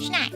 snack.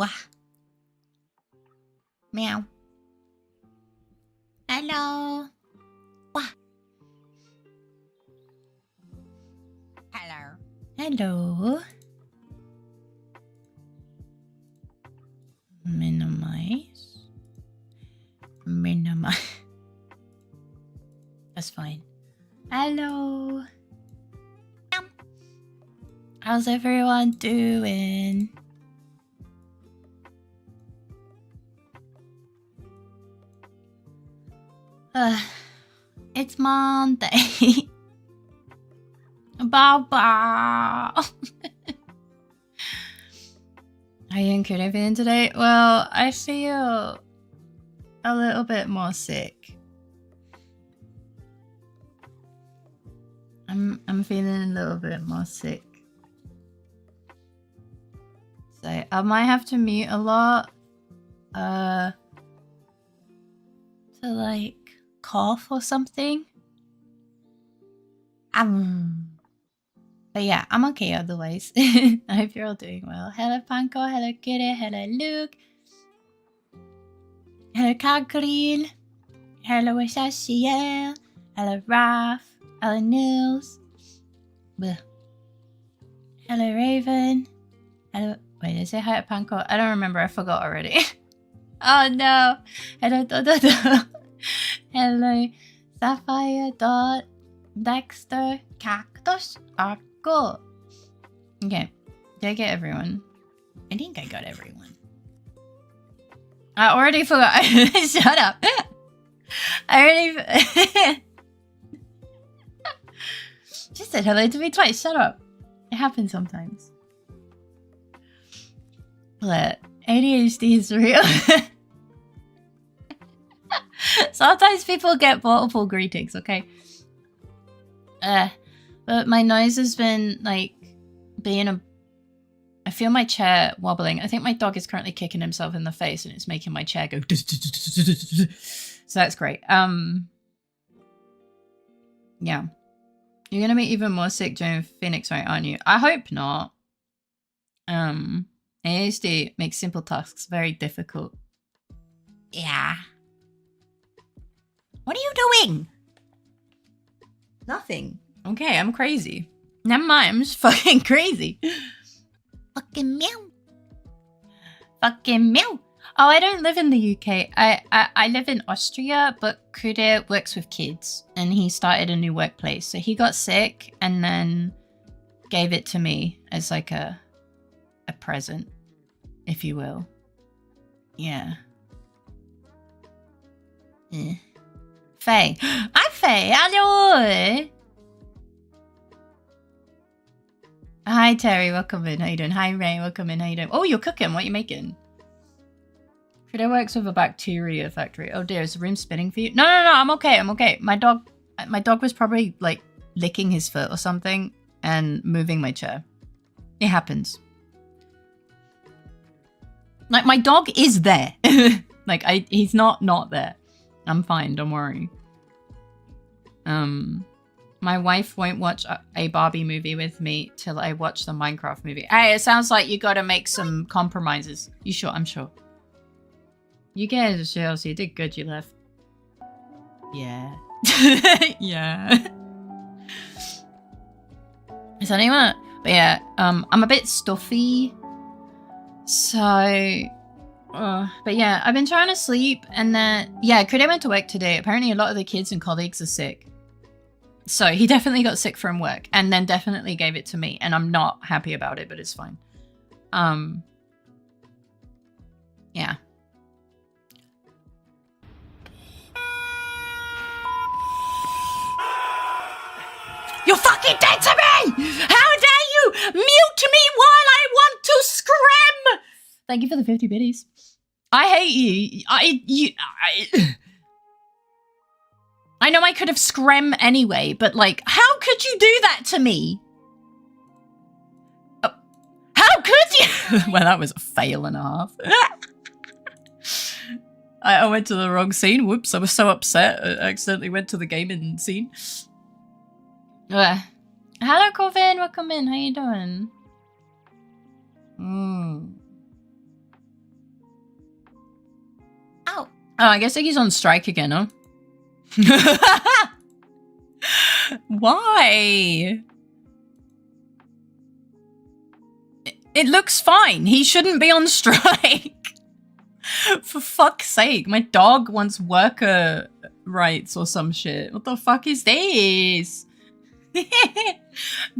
Wah. Meow. Hello. Wah. Hello. Hello. Minimize. Minimize. That's fine. Hello. How's everyone doing? It's Monday. Baba. Are you in creative feeling today? Well, I feel a little bit more sick. I'm feeling a little bit more sick. So I might have to mute a lot. To like cough or something. But yeah, I'm okay otherwise. I hope you're all doing well. Hello Panko, hello Kitty, hello Luke. Hello Kagril. Hello Shashiel. Hello Raph. Hello Nils. Bleh. Hello Raven. Hello. Wait, did I say hi to Panko? I don't remember. I forgot already. Oh no. Hello Dododo. Hello Sapphire Dot. Dexter. Cactus. Arco. Okay. Did I get everyone? I think I got everyone. I already forgot. Shut up. I already... Just said hello to me twice. Shut up. It happens sometimes. But ADHD is real. Sometimes people get multiple greetings, okay? But my nose has been like being a... I feel my chair wobbling. I think my dog is currently kicking himself in the face and it's making my chair go... So that's great. Yeah. You're going to be even more sick during Phoenix, right, aren't you? I hope not. ADHD makes simple tasks very difficult. Yeah. What are you doing? Nothing. Okay, I'm crazy. Never mind, I'm just fucking crazy. Fucking meow. Fucking meow. Oh, I don't live in the UK. I live in Austria, but Kude works with kids and he started a new workplace. So he got sick and then gave it to me as like a present, if you will. Yeah. Faye. Hi, Faye. Hello. Hi, Terry. Welcome in. How you doing? Hi, Ray. Welcome in. How you doing? Oh, you're cooking. What are you making? Kude works with a bacteria factory. Oh dear, is the room spinning for you? No, I'm okay. I'm okay. My dog was probably like licking his foot or something and moving my chair. It happens. Like my dog is there. Like he's not there. I'm fine. Don't worry. My wife won't watch a Barbie movie with me till I watch the Minecraft movie. Hey, it sounds like you got to make some compromises. You sure? I'm sure. You get it, Chelsea. You did good. You left. Yeah. Yeah. Is that anyone? But yeah, I'm a bit stuffy. So, but yeah, I've been trying to sleep and then, yeah, Kude went to work today. Apparently a lot of the kids and colleagues are sick. So he definitely got sick from work and then definitely gave it to me. And I'm not happy about it, but it's fine. Yeah. You're fucking dead to me! How dare you mute me while I want to scream! Thank you for the 50 biddies. I hate you. I know I could have screamed anyway, but like, how could you do that to me? How could you? Well, that was a fail and a half. I went to the wrong scene. Whoops, I was so upset. I accidentally went to the gaming scene. Hello, Corvin. Welcome in. How you doing? Oh, I guess he's on strike again, huh? Why? It looks fine. He shouldn't be on strike. For fuck's sake. My dog wants worker rights or some shit. What the fuck is this?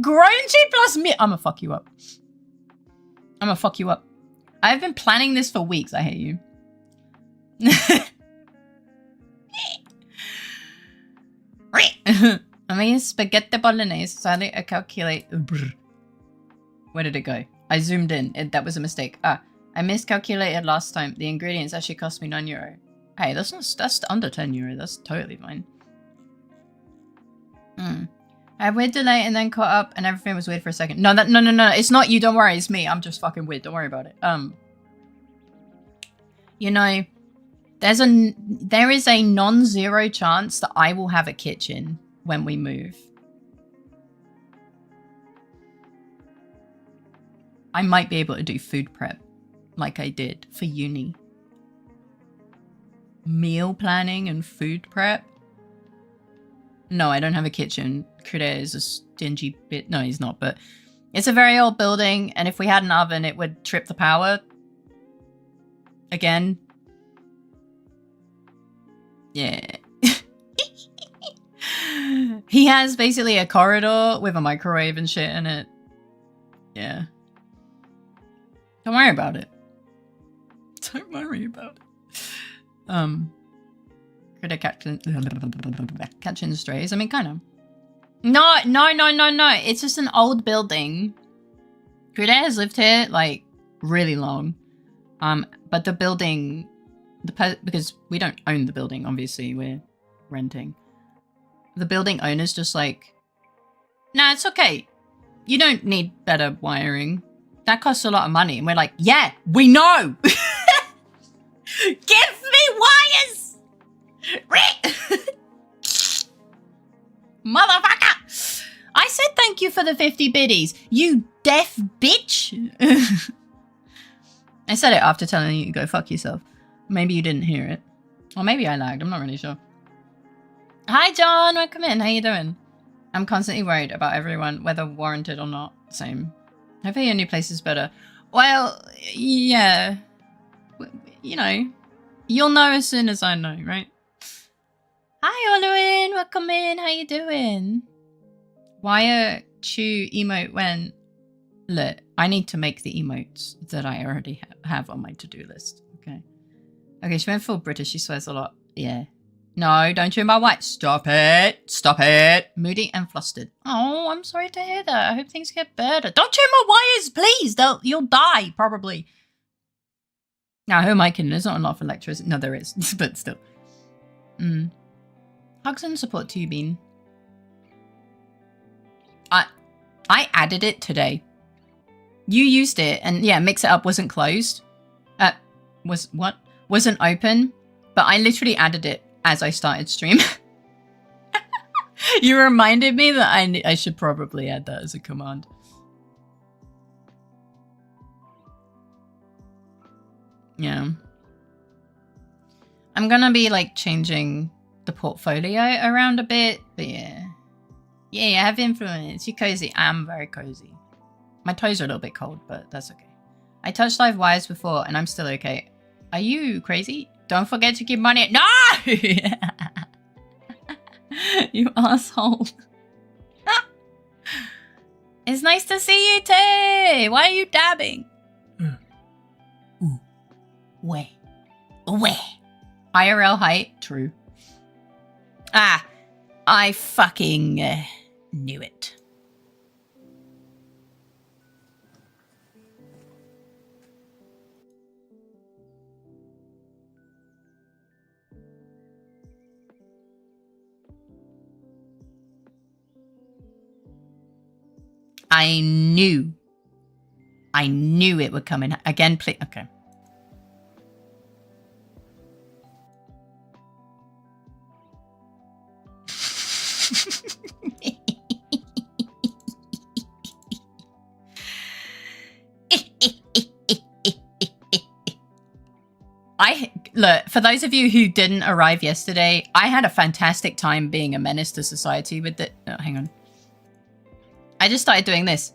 Grungy plus me. I'ma fuck you up. I'ma fuck you up. I've been planning this for weeks. I hate you. I mean, spaghetti bolognese. Sadly, I calculate. Where did it go? I zoomed in. That was a mistake. Ah, I miscalculated last time. The ingredients actually cost me €9. Hey, that's under €10. That's totally fine. I had weird delay and then caught up, and everything was weird for a second. No, no. It's not you. Don't worry. It's me. I'm just fucking weird. Don't worry about it. You know, there is a non-zero chance that I will have a kitchen when we move. I might be able to do food prep like I did for uni. Meal planning and food prep. No, I don't have a kitchen. Kude is a stingy bit. No, he's not, but it's a very old building, and if we had an oven, it would trip the power. Again. Yeah. He has basically a corridor with a microwave and shit in it. Yeah. Don't worry about it. Don't worry about it. Catching strays. I mean, kind of. No. It's just an old building. Kude has lived here, like, really long. But the building, because we don't own the building, obviously, we're renting. The building owner's just like, nah, it's okay. You don't need better wiring. That costs a lot of money. And we're like, yeah, we know. Give me wires. Motherfucker. I said thank you for the 50 biddies. You deaf bitch. I said it after telling you to go fuck yourself. Maybe you didn't hear it. Or maybe I lagged. I'm not really sure. Hi, John. Welcome in. How you doing? I'm constantly worried about everyone, whether warranted or not. Same. Hopefully your new place is better. Well, yeah. You know. You'll know as soon as I know, right? Hi, Oluin. Welcome in. How you doing? Wire chew emote when... Look, I need to make the emotes that I already have on my to-do list. Okay. Okay, she went full British. She swears a lot. Yeah. No, don't chew my white. Stop it. Stop it. Moody and flustered. Oh, I'm sorry to hear that. I hope things get better. Don't chew my wires, please. You'll die, probably. Now, who am I kidding? There's not enough electricity. No, there is, but still. Hugs and support to you, Bean. I added it today. You used it, and yeah, Mix It Up wasn't closed. Wasn't open, but I literally added it as I started stream. You reminded me that I should probably add that as a command. Yeah. I'm gonna be like changing the portfolio around a bit, but yeah. Yeah, I have influence. You're cozy. I'm very cozy. My toes are a little bit cold, but that's okay. I touched live wires before and I'm still okay. Are you crazy? Don't forget to keep money. No! You asshole. It's nice to see you, Tay. Why are you dabbing? Ooh. Way. IRL height. True. Ah. I fucking knew it. I knew it would come in. Again, please. Okay. look, for those of you who didn't arrive yesterday, I had a fantastic time being a menace to society with it. Oh, hang on. I just started doing this.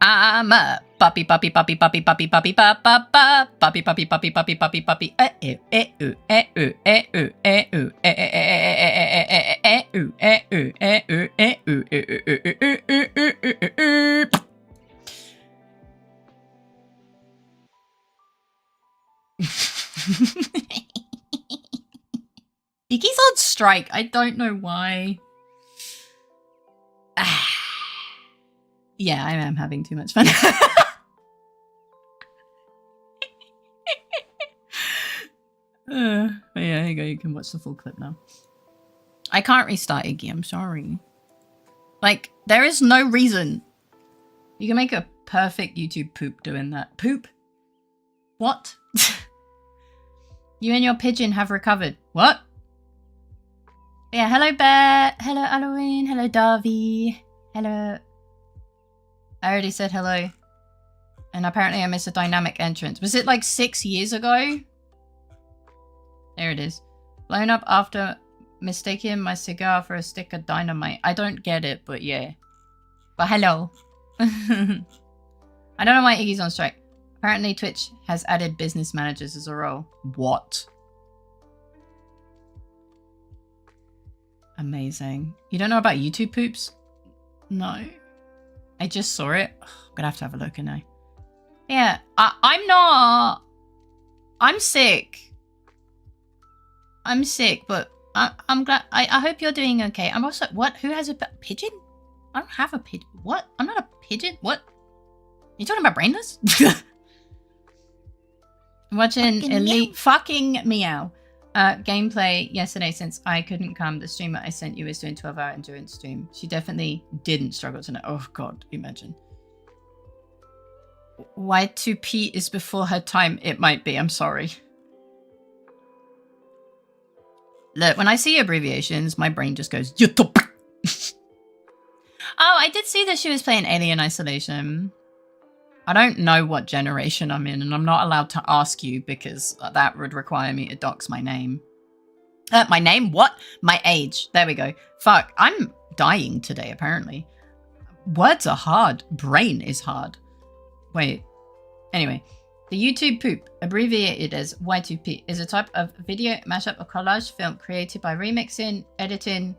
I'm a puppy, puppy, puppy, puppy, puppy, puppy, puppy, puppy, puppy, puppy, puppy, puppy, puppy, puppy, Iggy's on strike. I don't know why. Yeah, I am having too much fun. Yeah, here you go. You can watch the full clip now. I can't restart Iggy. I'm sorry. Like, there is no reason. You can make a perfect YouTube poop doing that. Poop? What? You and your pigeon have recovered. What? Yeah, hello Bear. Hello Halloween. Hello Darby. Hello. I already said hello. And apparently I missed a dynamic entrance. Was it like 6 years ago? There it is. Blown up after mistaking my cigar for a stick of dynamite. I don't get it, but yeah. But hello. I don't know why Iggy's on strike. Apparently Twitch has added business managers as a role. What? Amazing. You don't know about YouTube poops? No. I just saw it. I'm gonna have a look, now. Yeah, I'm not. I'm sick. I'm sick, but I'm glad. I hope you're doing okay. I'm also, what? Who has a pigeon? I don't have a pigeon. What? I'm not a pigeon. What? You talking about brainless? I'm watching Elite fucking meow. Gameplay yesterday since I couldn't come. The streamer I sent you is doing 12-hour endurance stream. She definitely didn't struggle tonight. Oh god, imagine. Y2P is before her time. It might be. I'm sorry. Look, when I see abbreviations, my brain just goes. Oh, I did see that she was playing Alien Isolation. I don't know what generation I'm in, and I'm not allowed to ask you because that would require me to dox my name. My name? What? My age. There we go. Fuck, I'm dying today, apparently. Words are hard. Brain is hard. Wait. Anyway, the YouTube poop, abbreviated as Y2P, is a type of video mashup or collage film created by remixing, editing,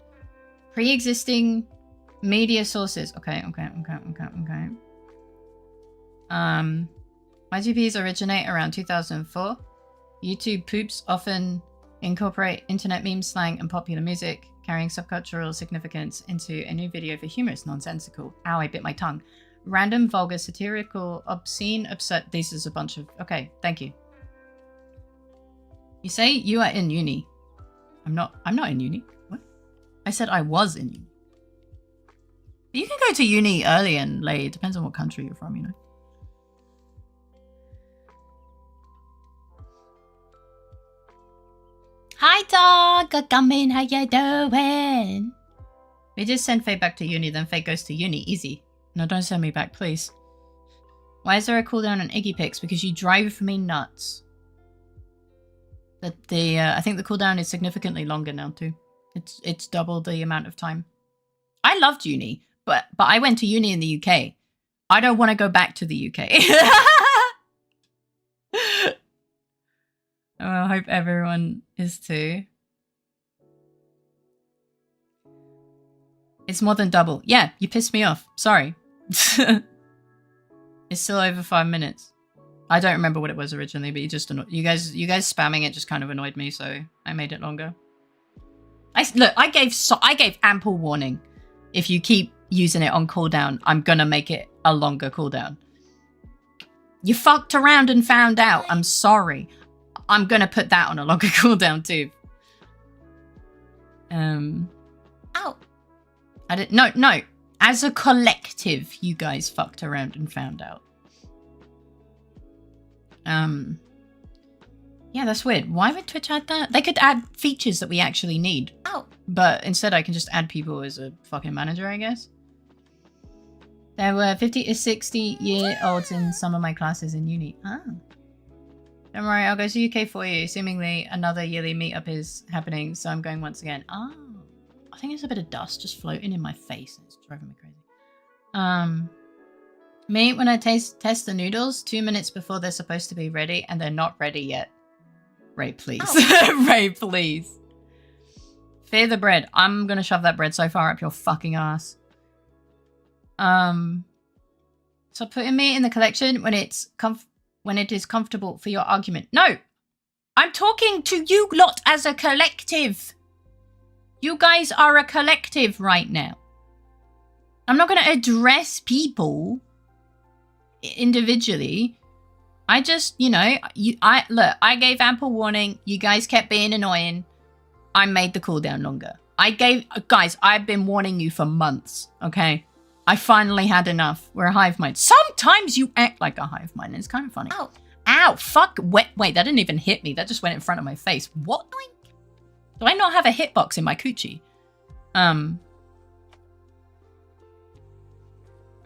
pre-existing media sources. Okay. Y2Ps originate around 2004. YouTube poops often incorporate internet memes, slang, and popular music, carrying subcultural significance into a new video for humorous, nonsensical. Ow, I bit my tongue. Random, vulgar, satirical, obscene, absurd. This is a bunch of. Okay, thank you. You say you are in uni. I'm not in uni. What? I said I was in uni. You can go to uni early and late. It depends on what country you're from, you know. Hi dog, come in, how you doing? We just send Faye back to uni, then Faye goes to uni, easy. No, don't send me back, please. Why is there a cooldown on Iggy Picks? Because you drive me nuts. I think the cooldown is significantly longer now too. It's double the amount of time. I loved uni, but I went to uni in the UK. I don't want to go back to the UK. Oh, I hope everyone is too. It's more than double. Yeah, you pissed me off. Sorry. It's still over 5 minutes. I don't remember what it was originally, but you guys spamming it just kind of annoyed me, so I made it longer. I gave ample warning. If you keep using it on cooldown, I'm gonna make it a longer cooldown. You fucked around and found out. I'm sorry. I'm gonna put that on a longer cooldown too. Ow. I didn't. No. As a collective, you guys fucked around and found out. Yeah, that's weird. Why would Twitch add that? They could add features that we actually need. Oh. But instead, I can just add people as a fucking manager, I guess. There were 50 to 60-year-olds in some of my classes in uni. Ah. Don't worry, I'll go to UK for you. Seemingly another yearly meetup is happening, so I'm going once again. Oh, I think there's a bit of dust just floating in my face. It's driving me crazy. Me, when I test the noodles 2 minutes before they're supposed to be ready, and they're not ready yet. Ray, please. Oh. Ray, please. Fear the bread. I'm gonna shove that bread so far up your fucking ass. So putting me in the collection when it is comfortable for your argument. No! I'm talking to you lot as a collective. You guys are a collective right now. I'm not going to address people individually. I just, you know, look, I gave ample warning. You guys kept being annoying. I made the cooldown longer. Guys, I've been warning you for months, okay? I finally had enough. We're a hive mind. Sometimes you act like a hive mind, and it's kind of funny. Ow. Ow, fuck. Wait, that didn't even hit me. That just went in front of my face. What? Do I not have a hitbox in my coochie?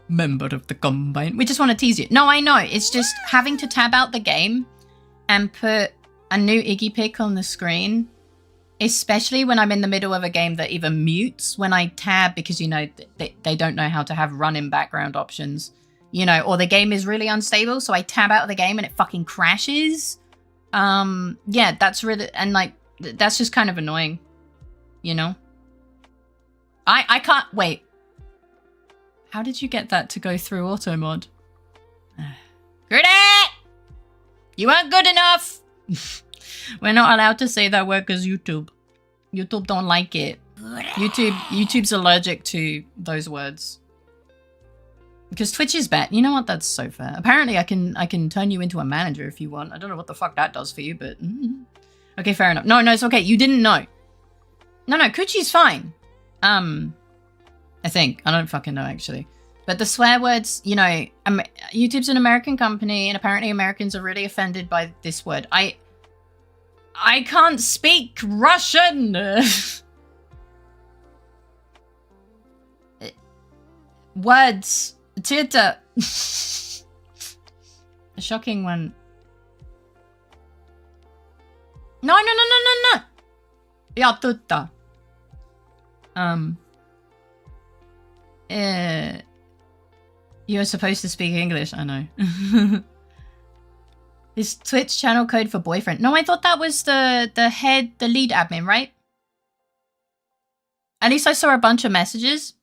Member of the Combine. We just want to tease you. No, I know. It's just having to tab out the game and put a new Iggy pic on the screen. Especially when I'm in the middle of a game that even mutes when I tab because, you know, they don't know how to have running background options. You know, or the game is really unstable, so I tab out of the game and it fucking crashes. Yeah, that's really... And, like, that's just kind of annoying. You know? I can't... Wait. How did you get that to go through auto mod? Good it! You weren't good enough! We're not allowed to say that word because YouTube don't like it. YouTube's allergic to those words. Because Twitch is bad. You know what? That's so fair. Apparently I can turn you into a manager if you want. I don't know what the fuck that does for you, but... Okay, fair enough. No, it's okay. You didn't know. No, Coochie's fine. I think. I don't fucking know, actually. But the swear words, you know, YouTube's an American company, and apparently Americans are really offended by this word. I can't speak Russian! Words. Theater. A shocking one. No. Ja, tutta. You're supposed to speak English, I know. Is Twitch channel code for boyfriend? No, I thought that was the lead admin, right? At least I saw a bunch of messages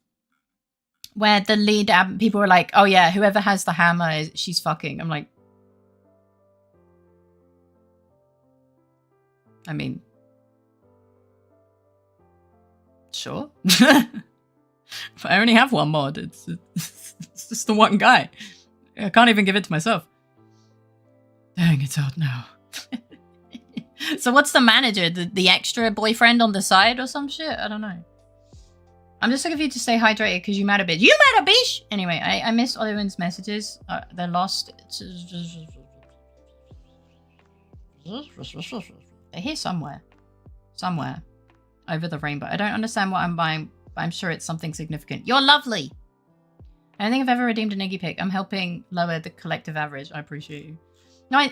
where the lead admin, people were like, oh yeah, whoever has the hammer, she's fucking. I'm like, I mean, sure. I only have one mod. It's just the one guy. I can't even give it to myself. Dang, it's out now. So what's the manager? The extra boyfriend on the side or some shit? I don't know. I'm just looking for you to stay hydrated because you mad a bitch. You mad a bitch! Anyway, I missed Oliver's messages. They're lost. They're here somewhere. Somewhere. Over the rainbow. I don't understand what I'm buying, but I'm sure it's something significant. You're lovely! I don't think I've ever redeemed an Iggy pick. I'm helping lower the collective average. I appreciate you. No,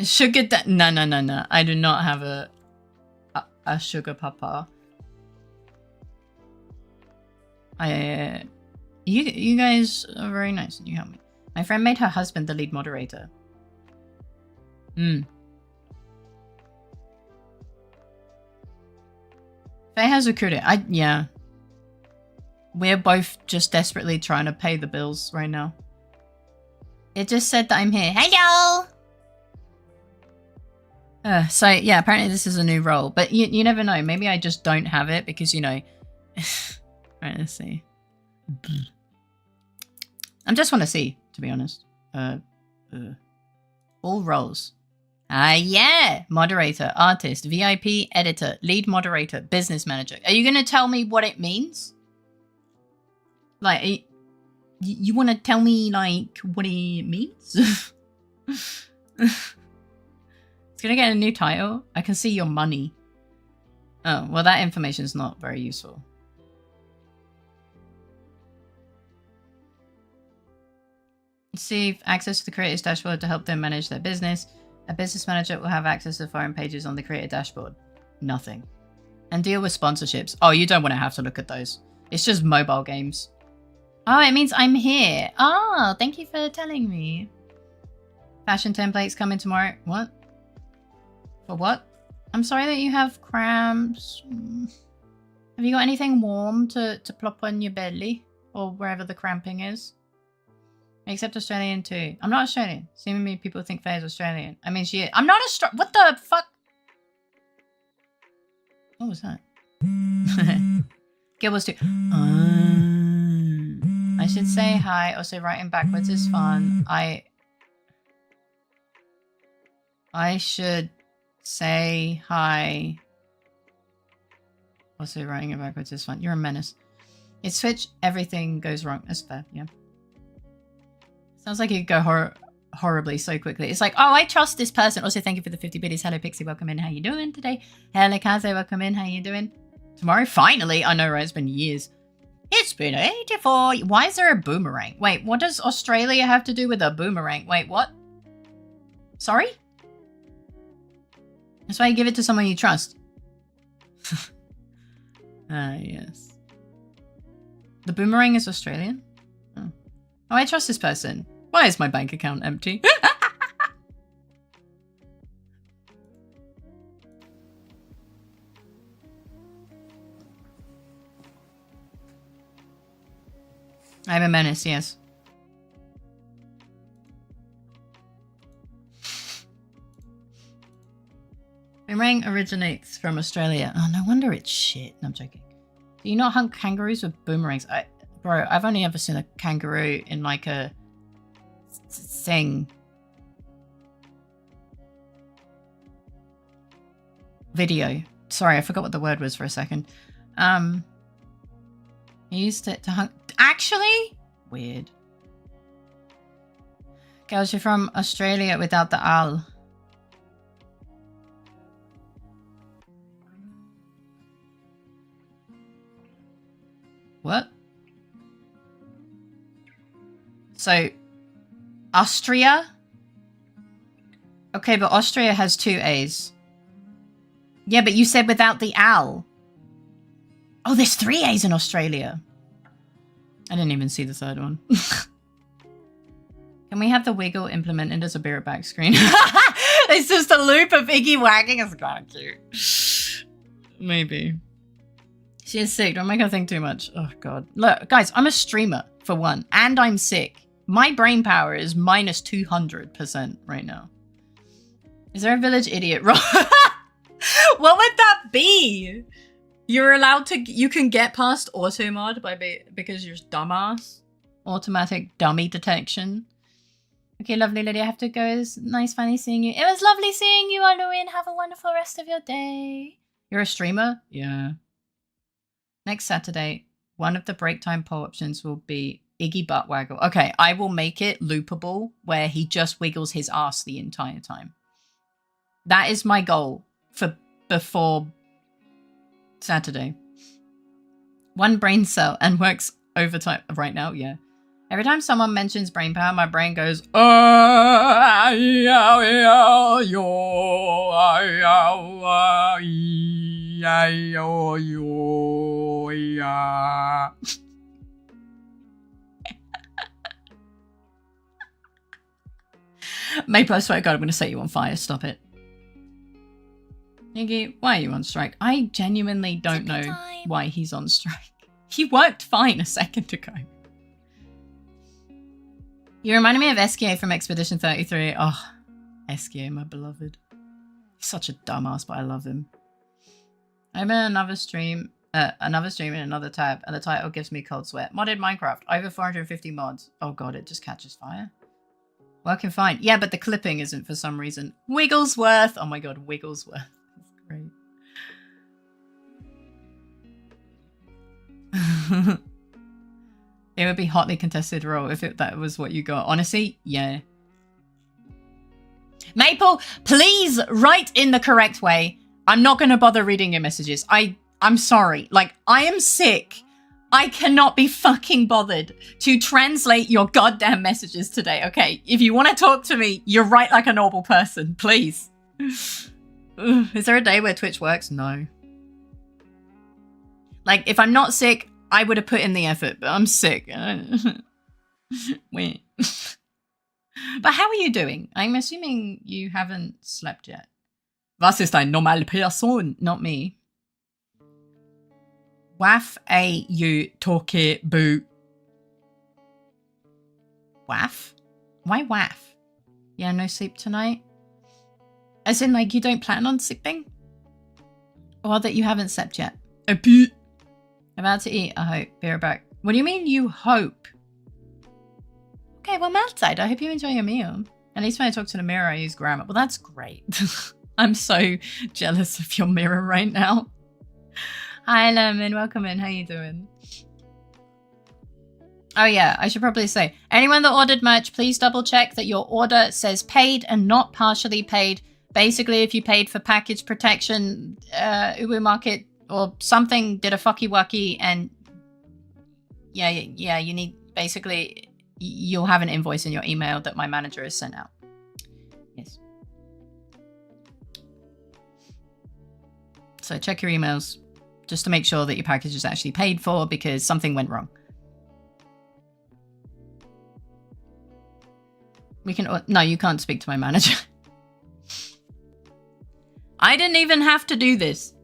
sugar no. I do not have a sugar papa. You guys are very nice and you help me. My friend made her husband the lead moderator. Faye has recruited. Yeah. We're both just desperately trying to pay the bills right now. It just said that I'm here. Hello! So, yeah, apparently this is a new role. But you never know. Maybe I just don't have it because, you know... Right, let's see. I just want to see, to be honest. All roles. Yeah! Moderator, artist, VIP, editor, lead moderator, business manager. Are you going to tell me what it means? Like... You want to tell me, like, what it means? It's going to get a new title. I can see your money. Oh, well, that information is not very useful. receive access to the creator's dashboard to help them manage their business. A business manager will have access to the foreign pages on the creator dashboard. Nothing. And deal with sponsorships. Oh, you don't want to have to look at those. It's just mobile games. Oh, it means I'm here. Oh, thank you for telling me. Fashion templates coming tomorrow. What? For what? I'm sorry that you have cramps. Have you got anything warm to plop on your belly? Or wherever the cramping is? Except Australian too. I'm not Australian. Seemingly people think Faye is Australian. I mean, she is. I'm not Australian. What the fuck? What was that? Gilbert's too. I should say hi. Also, writing backwards is fun. I should say hi. Also, writing it backwards is fun. You're a menace. It's Switch. Everything goes wrong. That's fair. Yeah. Sounds like it could go horribly so quickly. It's like, oh, I trust this person. Also, thank you for the 50 biddies. Hello, Pixie. Welcome in. How you doing today? Hello, Kaze. Welcome in. How you doing? Tomorrow? Finally. I know, right? It's been years. It's been 84. Why is there a boomerang? Wait, what does Australia have to do with a boomerang? Wait, what? Sorry? That's why you give it to someone you trust. Yes. The boomerang is Australian? Oh, I trust this person. Why is my bank account empty? I'm a menace, yes. Boomerang originates from Australia. Oh, no wonder it's shit. No, I'm joking. Do you not hunt kangaroos with boomerangs? Bro, I've only ever seen a kangaroo in like a thing. Video. Sorry, I forgot what the word was for a second. I used it to hunt. Actually? Weird. Girls, you're from Australia without the al. What? So, Austria? Okay, but Austria has 2 A's. Yeah, but you said without the al. Oh, there's 3 A's in Australia. I didn't even see the third one. Can we have the wiggle implemented as a beer back screen? It's just a loop of Iggy wagging. It's kind of cute. Maybe. She is sick. Don't make her think too much. Oh, God. Look, guys, I'm a streamer, for one. And I'm sick. My brain power is minus 200% right now. Is there a village idiot? What would that be? You're allowed to... You can get past auto mod because you're dumbass. Automatic dummy detection. Okay, lovely lady. I have to go. It's nice finally seeing you. It was lovely seeing you, Halloween. Have a wonderful rest of your day. You're a streamer? Yeah. Next Saturday, one of the break time poll options will be Iggy butt waggle. Okay, I will make it loopable where he just wiggles his ass the entire time. That is my goal for before Saturday. 1 brain cell and works overtime right now. Yeah. Every time someone mentions brain power, my brain goes, Maple, I swear to God, I'm going to set you on fire. Stop it. Iggy, why are you on strike? I genuinely don't know why he's on strike. He worked fine a second ago. You reminded me of SKA from Expedition 33. Oh, SKA, my beloved. He's such a dumbass, but I love him. I'm in another stream in another tab, and the title gives me cold sweat. Modded Minecraft. Over 450 mods. Oh god, it just catches fire. Working fine. Yeah, but the clipping isn't for some reason. Wigglesworth. Oh my god, Wigglesworth. That's great. It would be hotly contested role if that was what you got. Honestly, yeah. Maple, please write in the correct way. I'm not going to bother reading your messages. I'm sorry. Like, I am sick. I cannot be fucking bothered to translate your goddamn messages today, okay? If you want to talk to me, you're right like a normal person, please. Is there a day where Twitch works? No. Like, if I'm not sick, I would have put in the effort, but I'm sick. Wait. But how are you doing? I'm assuming you haven't slept yet. Was ist ein normal person? Not me. Waff a you talkie boo. Waff? Why waff? Yeah, no sleep tonight? As in, like, you don't plan on sleeping? Or that you haven't slept yet? About to eat, I hope. Be right back. What do you mean you hope? Okay, well, I'm outside. I hope you enjoy your meal. At least when I talk to the mirror, I use grammar. Well, that's great. I'm so jealous of your mirror right now. Hi, Lemon. Welcome in. How you doing? Oh, yeah. I should probably say, anyone that ordered merch, please double check that your order says paid and not partially paid. Basically, if you paid for package protection, Ubu Market or something did a fucky wucky, and yeah, you need, basically, you'll have an invoice in your email that my manager has sent out. Yes. So check your emails just to make sure that your package is actually paid for, because something went wrong. We can, no, you can't speak to my manager. I didn't even have to do this.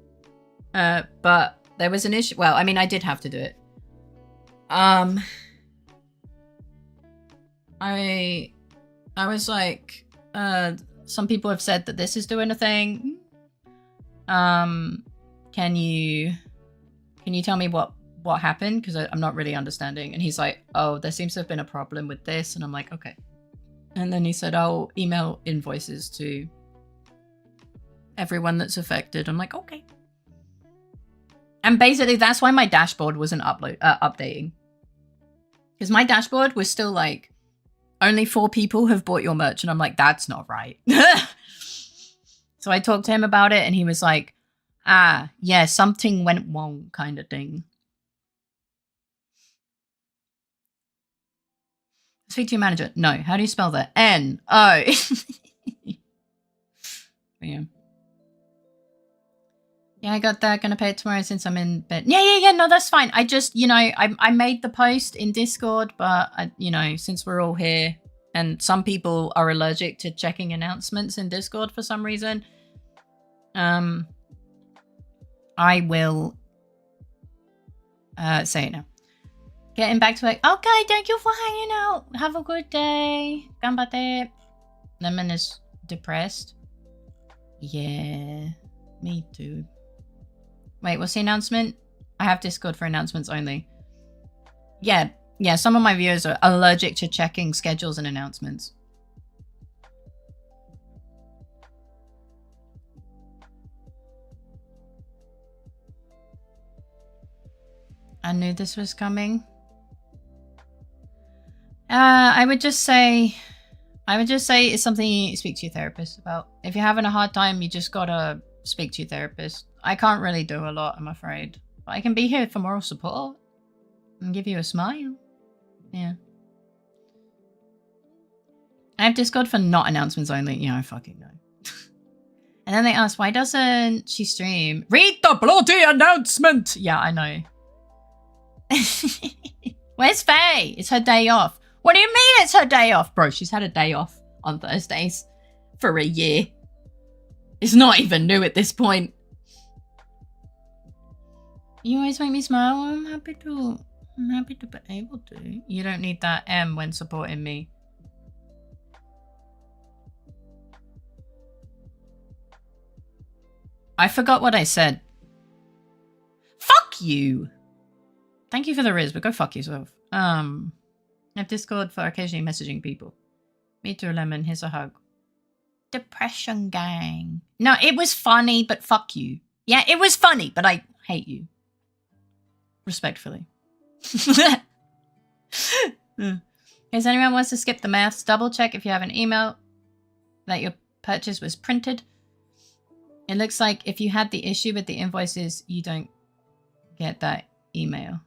But there was an issue. Well, I mean, I did have to do it. I was like, some people have said that this is doing a thing. Can you tell me what happened? Because I'm not really understanding. And he's like, oh, there seems to have been a problem with this. And I'm like, okay. And then he said, I'll email invoices to everyone that's affected. I'm like, okay. And basically, that's why my dashboard wasn't updating. Because my dashboard was still like, only 4 people have bought your merch. And I'm like, that's not right. So I talked to him about it, and he was like, ah, yeah, something went wrong kind of thing. Speak to your manager. No. How do you spell that? N-O. Yeah. Yeah, I got that. Gonna pay it tomorrow since I'm in bed. Yeah. No, that's fine. I just, you know, I made the post in Discord, but, you know, since we're all here and some people are allergic to checking announcements in Discord for some reason, I will say it now. Getting back to it. Okay, thank you for hanging out. Have a good day. Ganbate. Lemon is depressed. Yeah, me too. Wait, what's the announcement? I have Discord for announcements only. Yeah, some of my viewers are allergic to checking schedules and announcements. I knew this was coming. I would just say it's something you speak to your therapist about. If you're having a hard time, you just gotta speak to your therapist. I can't really do a lot, I'm afraid. But I can be here for moral support and give you a smile. Yeah. I have Discord for not announcements only. Yeah, I fucking know. And then they asked, why doesn't she stream? Read the bloody announcement! Yeah, I know. Where's Faye? It's her day off. What do you mean it's her day off? Bro, she's had a day off on Thursdays for a year. It's not even new at this point. You always make me smile. I'm happy to be able to. You don't need that M when supporting me. I forgot what I said. Fuck you! Thank you for the riz, but go fuck yourself. I have Discord for occasionally messaging people. Me too, Lemon. Here's a hug. Depression gang. No, it was funny, but fuck you. Yeah, it was funny, but I hate you. Respectfully. In case anyone wants to skip the maths, double check if you have an email that your purchase was printed. It looks like if you had the issue with the invoices, you don't get that email.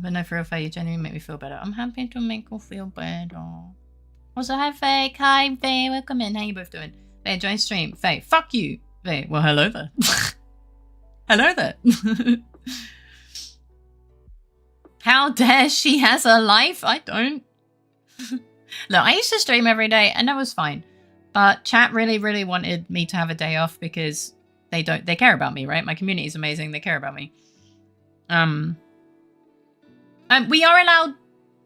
But no, for real, Faye, you genuinely make me feel better. I'm happy to make you feel better. Also, hi, Faye. Hi, Faye. Welcome in. How you both doing? Faye, join stream. Faye, fuck you. Faye, well, hello there. Hello there. How dare she has a life? I don't. Look, I used to stream every day and that was fine. But chat really, really wanted me to have a day off because they care about me, right? My community is amazing. They care about me. And we are allowed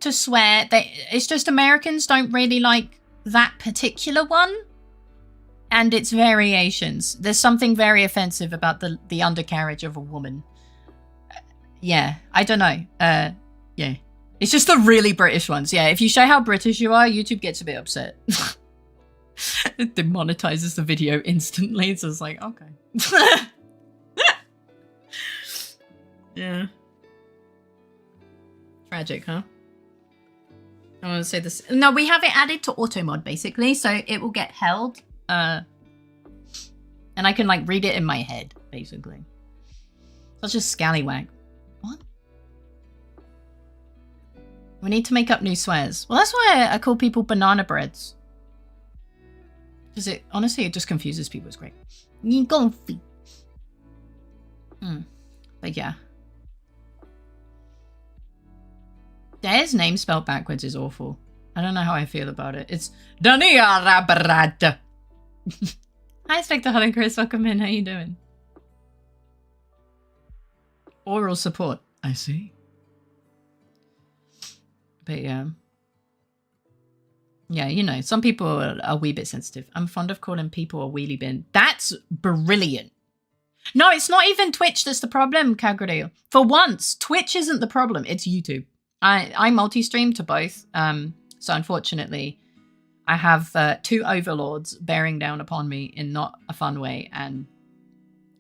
to swear. It's just Americans don't really like that particular one. And its variations. There's something very offensive about the undercarriage of a woman. Yeah, I don't know. Yeah. It's just the really British ones. Yeah, if you show how British you are, YouTube gets a bit upset. It demonetizes the video instantly. So it's like, okay. Yeah. Tragic, huh? I want to say this. No, we have it added to auto mod, basically. So it will get held. And I can, like, read it in my head, basically. Such a scallywag. What? We need to make up new swears. Well, that's why I call people banana breads. Because it, honestly, it just confuses people. It's great. But yeah. Dare's name spelled backwards is awful. I don't know how I feel about it. It's Dania Rabarad. Hi, Spectre Holland Chris. Welcome in. How you doing? Oral support. I see. But yeah. Yeah, you know, some people are a wee bit sensitive. I'm fond of calling people a wheelie bin. That's brilliant. No, it's not even Twitch that's the problem, Kagureo. For once, Twitch isn't the problem. It's YouTube. I multi-stream to both. So unfortunately, I have two overlords bearing down upon me in not a fun way. And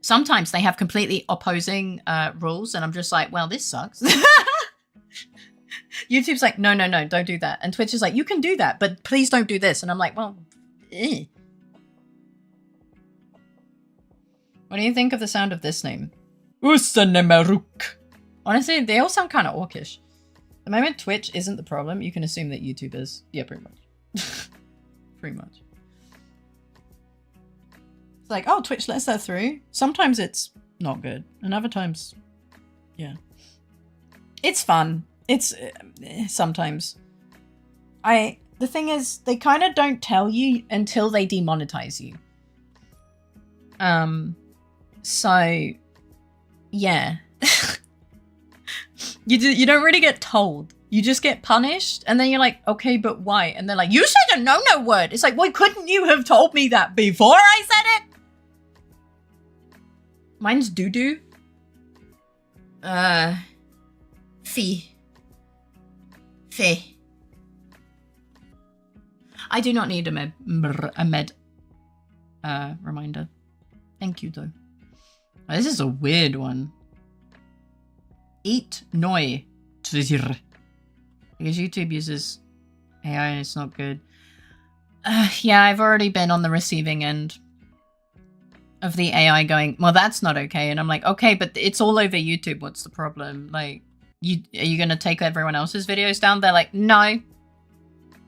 sometimes they have completely opposing rules. And I'm just like, well, this sucks. YouTube's like, no, don't do that. And Twitch is like, you can do that, but please don't do this. And I'm like, well, eh. What do you think of the sound of this name? Usanemaruk. Honestly, they all sound kind of orcish. The moment Twitch isn't the problem, you can assume that YouTube is. Yeah, pretty much. Pretty much. It's like, oh, Twitch lets that through. Sometimes it's not good. And other times, yeah. It's fun. It's sometimes. The thing is, they kind of don't tell you until they demonetize you. So, yeah. You don't really get told. You just get punished, and then you're like, okay, but why? And they're like, you said a no-no word. It's like, why couldn't you have told me that before I said it? Mine's doo-doo. Fee. I do not need a med reminder. Thank you, though. Oh, this is a weird one. Eat noi. Because YouTube uses AI and it's not good. Yeah, I've already been on the receiving end of the AI going, well, that's not okay. And I'm like, okay, but it's all over YouTube. What's the problem? Like, are you going to take everyone else's videos down? They're like, no.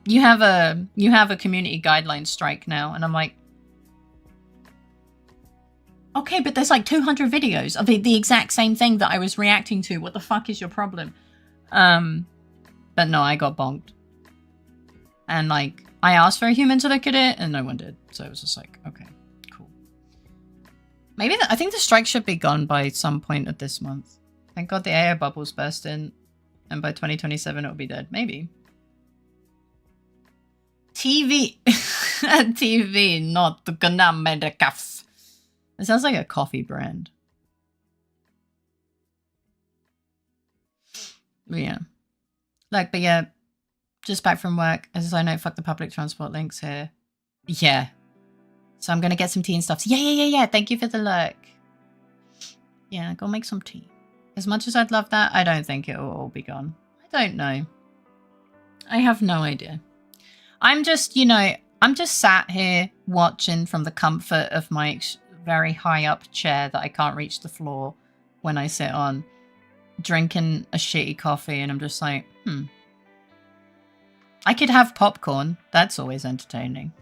You have a community guideline strike now. And I'm like, okay, but there's like 200 videos of the exact same thing that I was reacting to. What the fuck is your problem? But no, I got bonked. And like, I asked for a human to look at it and no one did. So it was just like, okay, cool. Maybe I think the strike should be gone by some point of this month. Thank God the air bubbles burst in. And by 2027 it'll be dead. Maybe. TV. TV, not gonna make a cuff. It sounds like a coffee brand. But yeah. Like, but yeah, just back from work. As I know, fuck the public transport links here. Yeah. So I'm going to get some tea and stuff. So yeah. Thank you for the look. Yeah, go make some tea. As much as I'd love that, I don't think it will all be gone. I don't know. I have no idea. I'm just, you know, I'm just sat here watching from the comfort of my very high up chair that I can't reach the floor when I sit on. drinking a shitty coffee and I'm just like, I could have popcorn. That's always entertaining.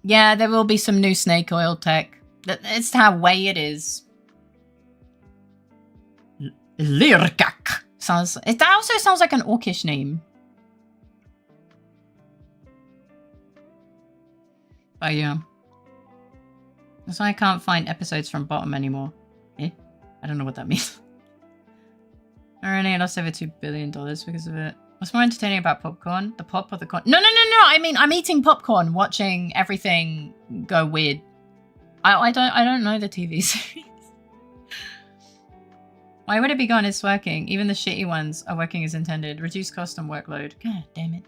Yeah, there will be some new snake oil tech. That's how way it is. Lirkak. That also sounds like an orcish name. But yeah. That's why I can't find episodes from bottom anymore. Eh? I don't know what that means. I lost over $2 billion because of it. What's more entertaining about popcorn? The pop or the corn? No. I mean, I'm eating popcorn, watching everything go weird. I don't know the TV series. Why would it be gone? It's working. Even the shitty ones are working as intended. Reduce cost and workload. God damn it.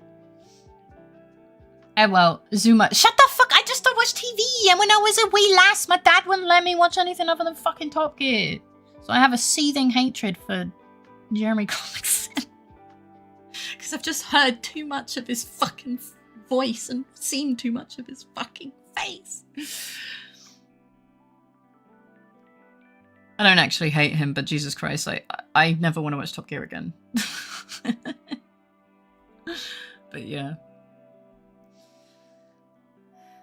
Oh well, Zuma. Shut the fuck! I just don't watch TV. And when I was a wee lass, my dad wouldn't let me watch anything other than fucking Top Gear. So I have a seething hatred for Jeremy Clarkson. Because I've just heard too much of his fucking voice and seen too much of his fucking face. I don't actually hate him, but Jesus Christ, I never want to watch Top Gear again. But yeah.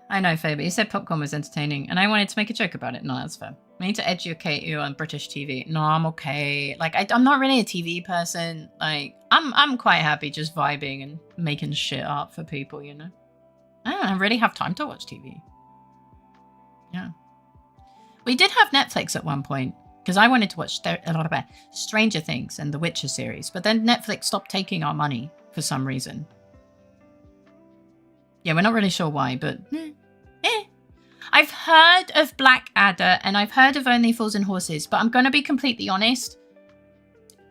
I know, Faye, but you said popcorn was entertaining, and I wanted to make a joke about it. No, that's fair. We need to educate you on British TV. No, I'm okay. Like, I'm not really a TV person. Like, I'm quite happy just vibing and making shit up for people, you know? I don't really have time to watch TV. Yeah. We did have Netflix at one point, because I wanted to watch a lot of Stranger Things and The Witcher series, but then Netflix stopped taking our money for some reason. Yeah, we're not really sure why, but I've heard of Blackadder and I've heard of Only Fools and Horses, but I'm going to be completely honest.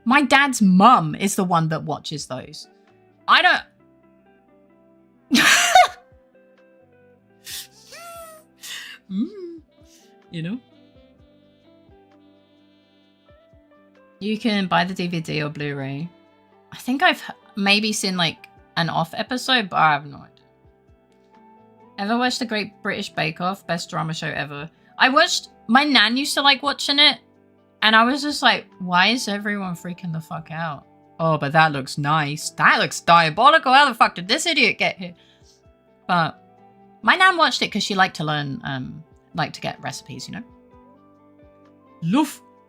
My dad's mum is the one that watches those. I don't... You know? You can buy the DVD or Blu-ray. I think I've maybe seen like an off episode, but I have no idea. Ever watched The Great British Bake Off? Best drama show ever. I watched... My nan used to like watching it. And I was just like, why is everyone freaking the fuck out? Oh, but that looks nice. That looks diabolical. How the fuck did this idiot get here? But my nan watched it because she liked to learn, like to get recipes, you know?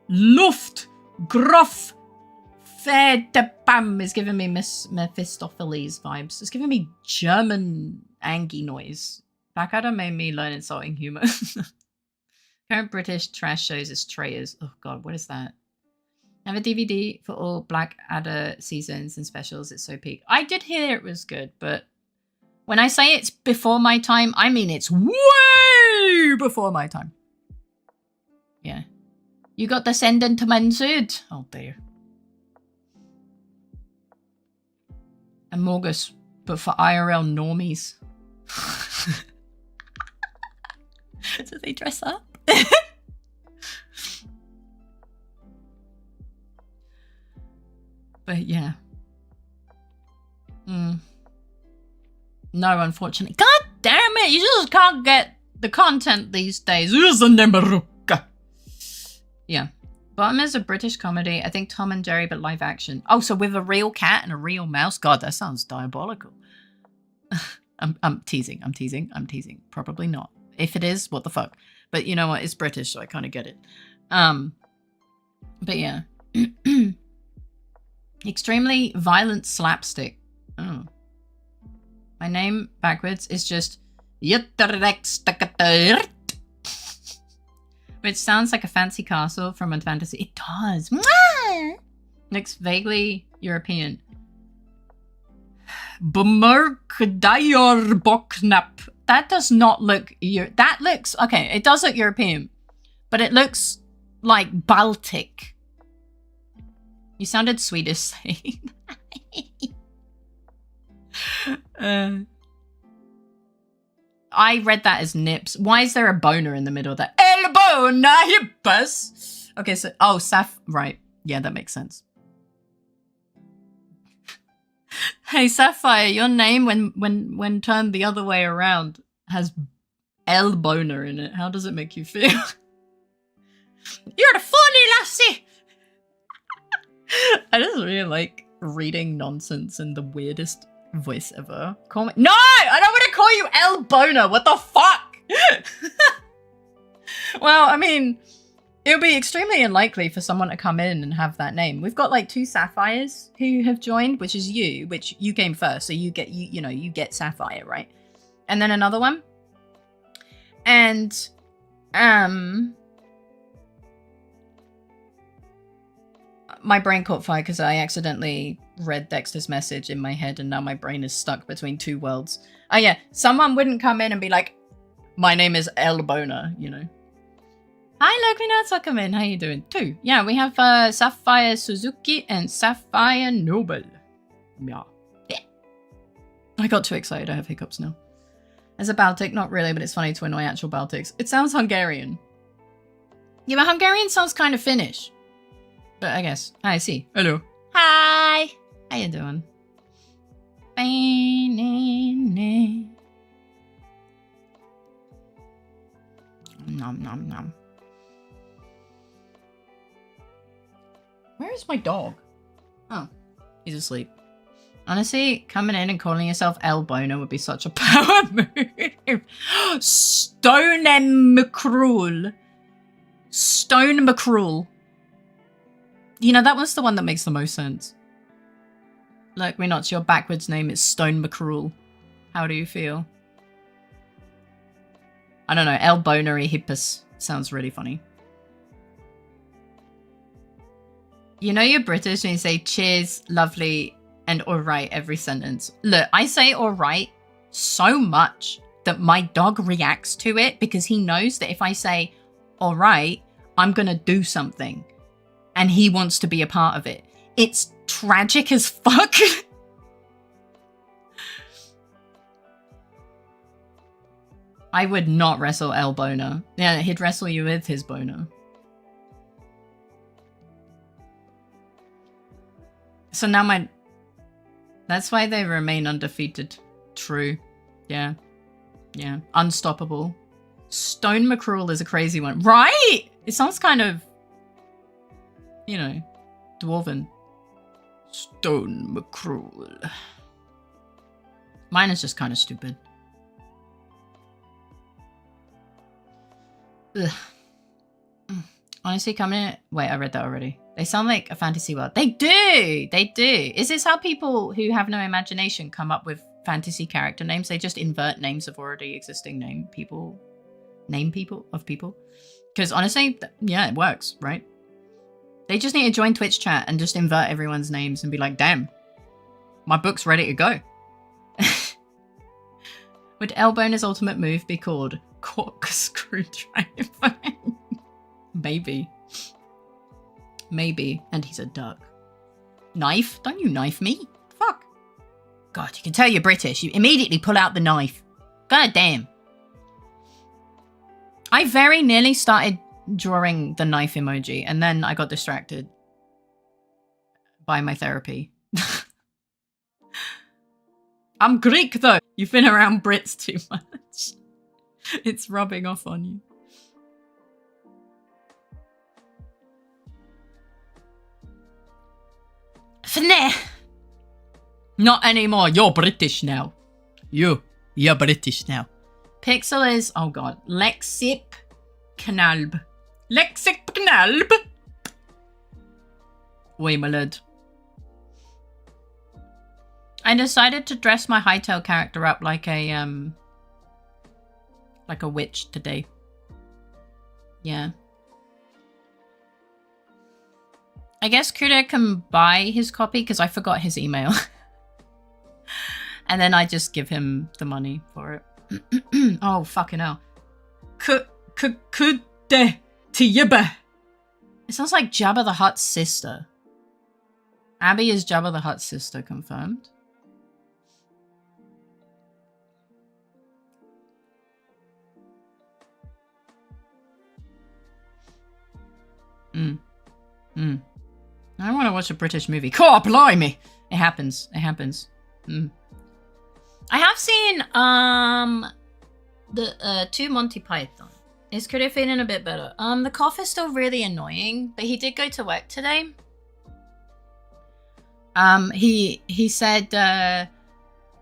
Luft, gruff, Fedebam is giving me Miss Mephistopheles vibes. It's giving me German Angie noise. Blackadder made me learn insulting humor. Current British trash shows is traitors. Oh god, what is that? I have a DVD for all Blackadder seasons and specials. It's so peak. I did hear it was good, but when I say it's before my time, I mean it's way before my time. Yeah. You got the sending to Mansud? Oh dear. And Morgus, but for IRL normies. Do they dress up? But yeah. No, unfortunately. God damn it! You just can't get the content these days. Yeah. Bottom is a British comedy. I think Tom and Jerry, but live action. Oh, so with a real cat and a real mouse? God, that sounds diabolical. I'm teasing. Probably not. If it is, what the fuck? But you know what? It's British, so I kind of get it. But yeah. Extremely violent slapstick. Oh. My name backwards is just which sounds like a fancy castle from a fantasy. It does. Looks vaguely European. Boknap. That does not look... That looks... Okay, it does look European. But it looks like Baltic. You sounded Swedish saying I read that as nips. Why is there a boner in the middle of that? El bona hippus. Okay, so... Oh, Saf... Right. Yeah, that makes sense. Hey, Sapphire, your name, when turned the other way around, has El boner in it. How does it make you feel? You're the funny lassie! I just really like reading nonsense in the weirdest voice ever. Call me— No! I don't want to call you El Boner! What the fuck? Well, I mean, it would be extremely unlikely for someone to come in and have that name. We've got like 2 Sapphires who have joined, which is you, which you came first, so you get you get Sapphire, right? And then another one. And my brain caught fire because I accidentally read Dexter's message in my head and now my brain is stuck between 2 worlds. Oh yeah, someone wouldn't come in and be like, my name is El Boner, you know. Hi, look, we know it's come in. How you doing? 2. Yeah, we have Sapphire Suzuki and Sapphire Noble. Yeah. I got too excited. I have hiccups now. As a Baltic, not really, but it's funny to annoy actual Baltics. It sounds Hungarian. Yeah, but Hungarian sounds kind of Finnish. But I guess. I see. Hello. Hi. How you doing? Nom nom nom. Where is my dog? Oh, he's asleep. Honestly, coming in and calling yourself El Boner would be such a power move. Stone McCruel. Stone McCruel. You know, that was the one that makes the most sense. Look, Renox, your backwards name is Stone McCruel. How do you feel? I don't know, El Bonery Hippus sounds really funny. You know you're British when you say cheers, lovely, and alright every sentence. Look, I say alright so much that my dog reacts to it because he knows that if I say alright, I'm gonna do something. And he wants to be a part of it. It's tragic as fuck. I would not wrestle El Boner. Yeah, he'd wrestle you with his boner. So now that's why they remain undefeated. True. Yeah. Yeah. Unstoppable. Stone McCruel is a crazy one. Right? It sounds kind of, you know, dwarven. Stone McCruel. Mine is just kind of stupid. Ugh. Honestly, coming in... Wait, I read that already. They sound like a fantasy world. They do! They do. Is this how people who have no imagination come up with fantasy character names? They just invert names of already existing name people. Because honestly, yeah, it works, right? They just need to join Twitch chat and just invert everyone's names and be like, damn, my book's ready to go. Would El Boner's ultimate move be called Cork Screwdriver? Maybe. Maybe. And he's a duck. Knife? Don't you knife me? Fuck. God, you can tell you're British. You immediately pull out the knife. God damn. I very nearly started drawing the knife emoji and then I got distracted by my therapy. I'm Greek though. You've been around Brits too much. It's rubbing off on you. Finne! Not anymore. You're British now. You're British now. Pixel is, oh god, Lexip Knalb. Lexip Knalb! Wait, my lord. I decided to dress my HYTALE character up like a witch today. Yeah. I guess Kuda can buy his copy because I forgot his email. And then I just give him the money for it. Oh, fucking hell. Kude Tiyibba. It sounds like Jabba the Hutt's sister. Abby is Jabba the Hutt's sister, confirmed. I want to watch a British movie. God, blimey! It happens. It happens. I have seen the 2 Monty Python. Is Kudo feeling a bit better? The cough is still really annoying, but he did go to work today. He said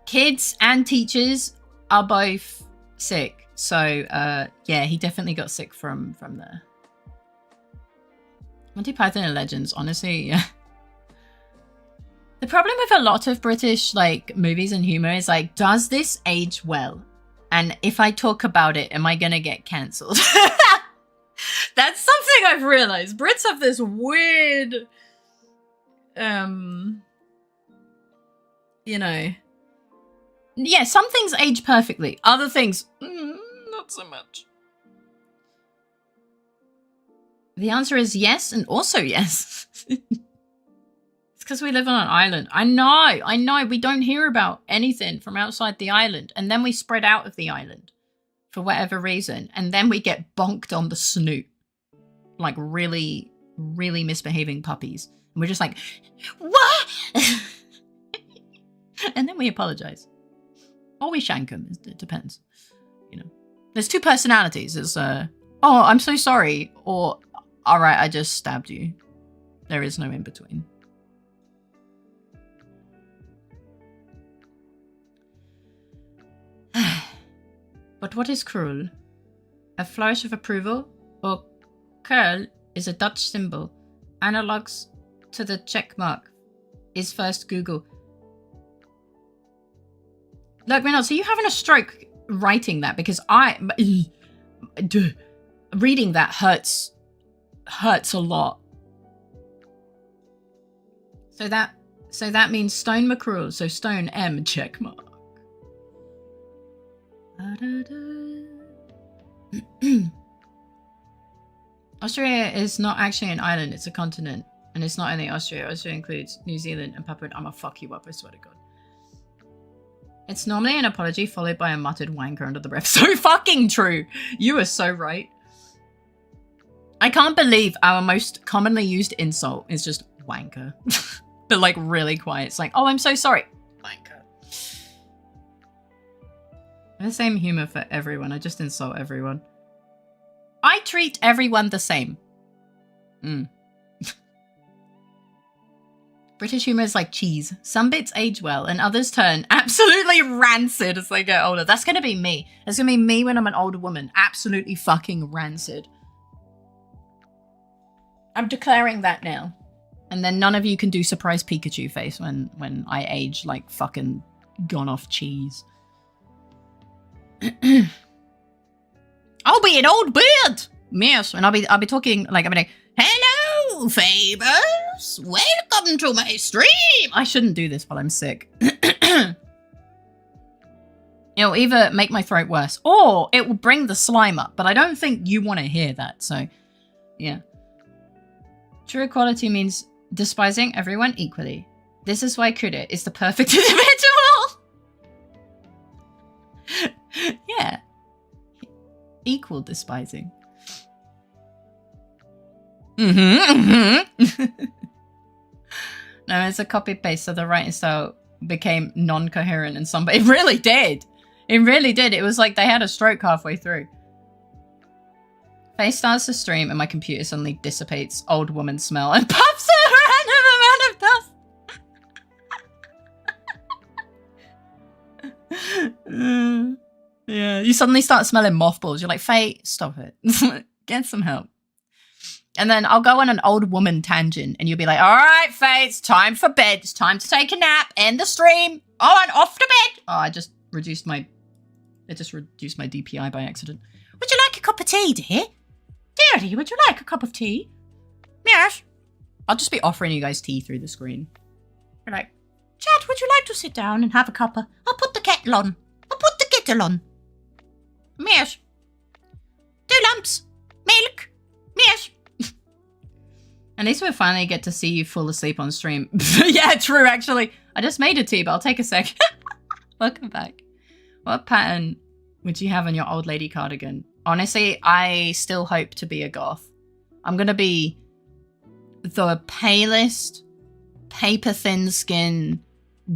kids and teachers are both sick. So yeah, he definitely got sick from there. Monty Python and Legends, honestly, yeah. The problem with a lot of British like movies and humor is like, does this age well? And if I talk about it, am I gonna get cancelled? That's something I've realized. Brits have this weird, you know, yeah, some things age perfectly. Other things, not so much. The answer is yes and also yes. It's because we live on an island. I know. We don't hear about anything from outside the island. And then we spread out of the island for whatever reason. And then we get bonked on the snoot. Like really, really misbehaving puppies. And we're just like, what? And then we apologize. Or we shank them. It depends. You know, there's two personalities. There's, oh, I'm so sorry. Or, all right, I just stabbed you. There is no in between. But what is cruel? A flourish of approval? Or curl is a Dutch symbol. Analogues to the check mark is first Google. Look, Reynolds, are you having a stroke writing that? Because reading that hurts a lot. So that means Stone McCruel. So Stone M check mark. Austria is not actually an island, it's a continent. And it's not only Austria. Austria includes New Zealand and Papua. I'm gonna fuck you up, I swear to God. It's normally an apology followed by a muttered wanker under the breath. So fucking true. You are so right. I can't believe our most commonly used insult is just wanker. But like really quiet. It's like, oh, I'm so sorry. Wanker. The same humor for everyone. I just insult everyone. I treat everyone the same. British humor is like cheese. Some bits age well and others turn absolutely rancid as they get older. That's going to be me. That's going to be me when I'm an older woman. Absolutely fucking rancid. I'm declaring that now. And then none of you can do surprise Pikachu face when I age like fucking gone off cheese. I'll be an old bird. Yes, and I'll be talking like I'm like, hello, Fabers. Welcome to my stream. I shouldn't do this while I'm sick. It'll either make my throat worse or it will bring the slime up, but I don't think you want to hear that. So, yeah. True equality means despising everyone equally. This is why Kuda is the perfect individual. Yeah. Equal despising. No, it's a copy paste, so the writing style became non-coherent and somebody it really did. It really did. It was like they had a stroke halfway through. Face starts to stream and my computer suddenly dissipates old woman smell and puffs a random amount of dust. Yeah, you suddenly start smelling mothballs. You're like, Faye, stop it. Get some help. And then I'll go on an old woman tangent and you'll be like, all right, Faye, it's time for bed. It's time to take a nap. End the stream. Oh, and off to bed. Oh, it just reduced my DPI by accident. Would you like a cup of tea, dear? Dearie, would you like a cup of tea? Yes. I'll just be offering you guys tea through the screen. You're like, Chad, would you like to sit down and have a cuppa? I'll put the kettle on. I'll put the kettle on. Yes. 2 lumps. Milk. Yes. At least we'll finally get to see you fall asleep on stream. Yeah, true, actually. I just made a tea, but I'll take a sec. Welcome back. What pattern would you have on your old lady cardigan? Honestly, I still hope to be a goth. I'm going to be the palest, paper-thin skin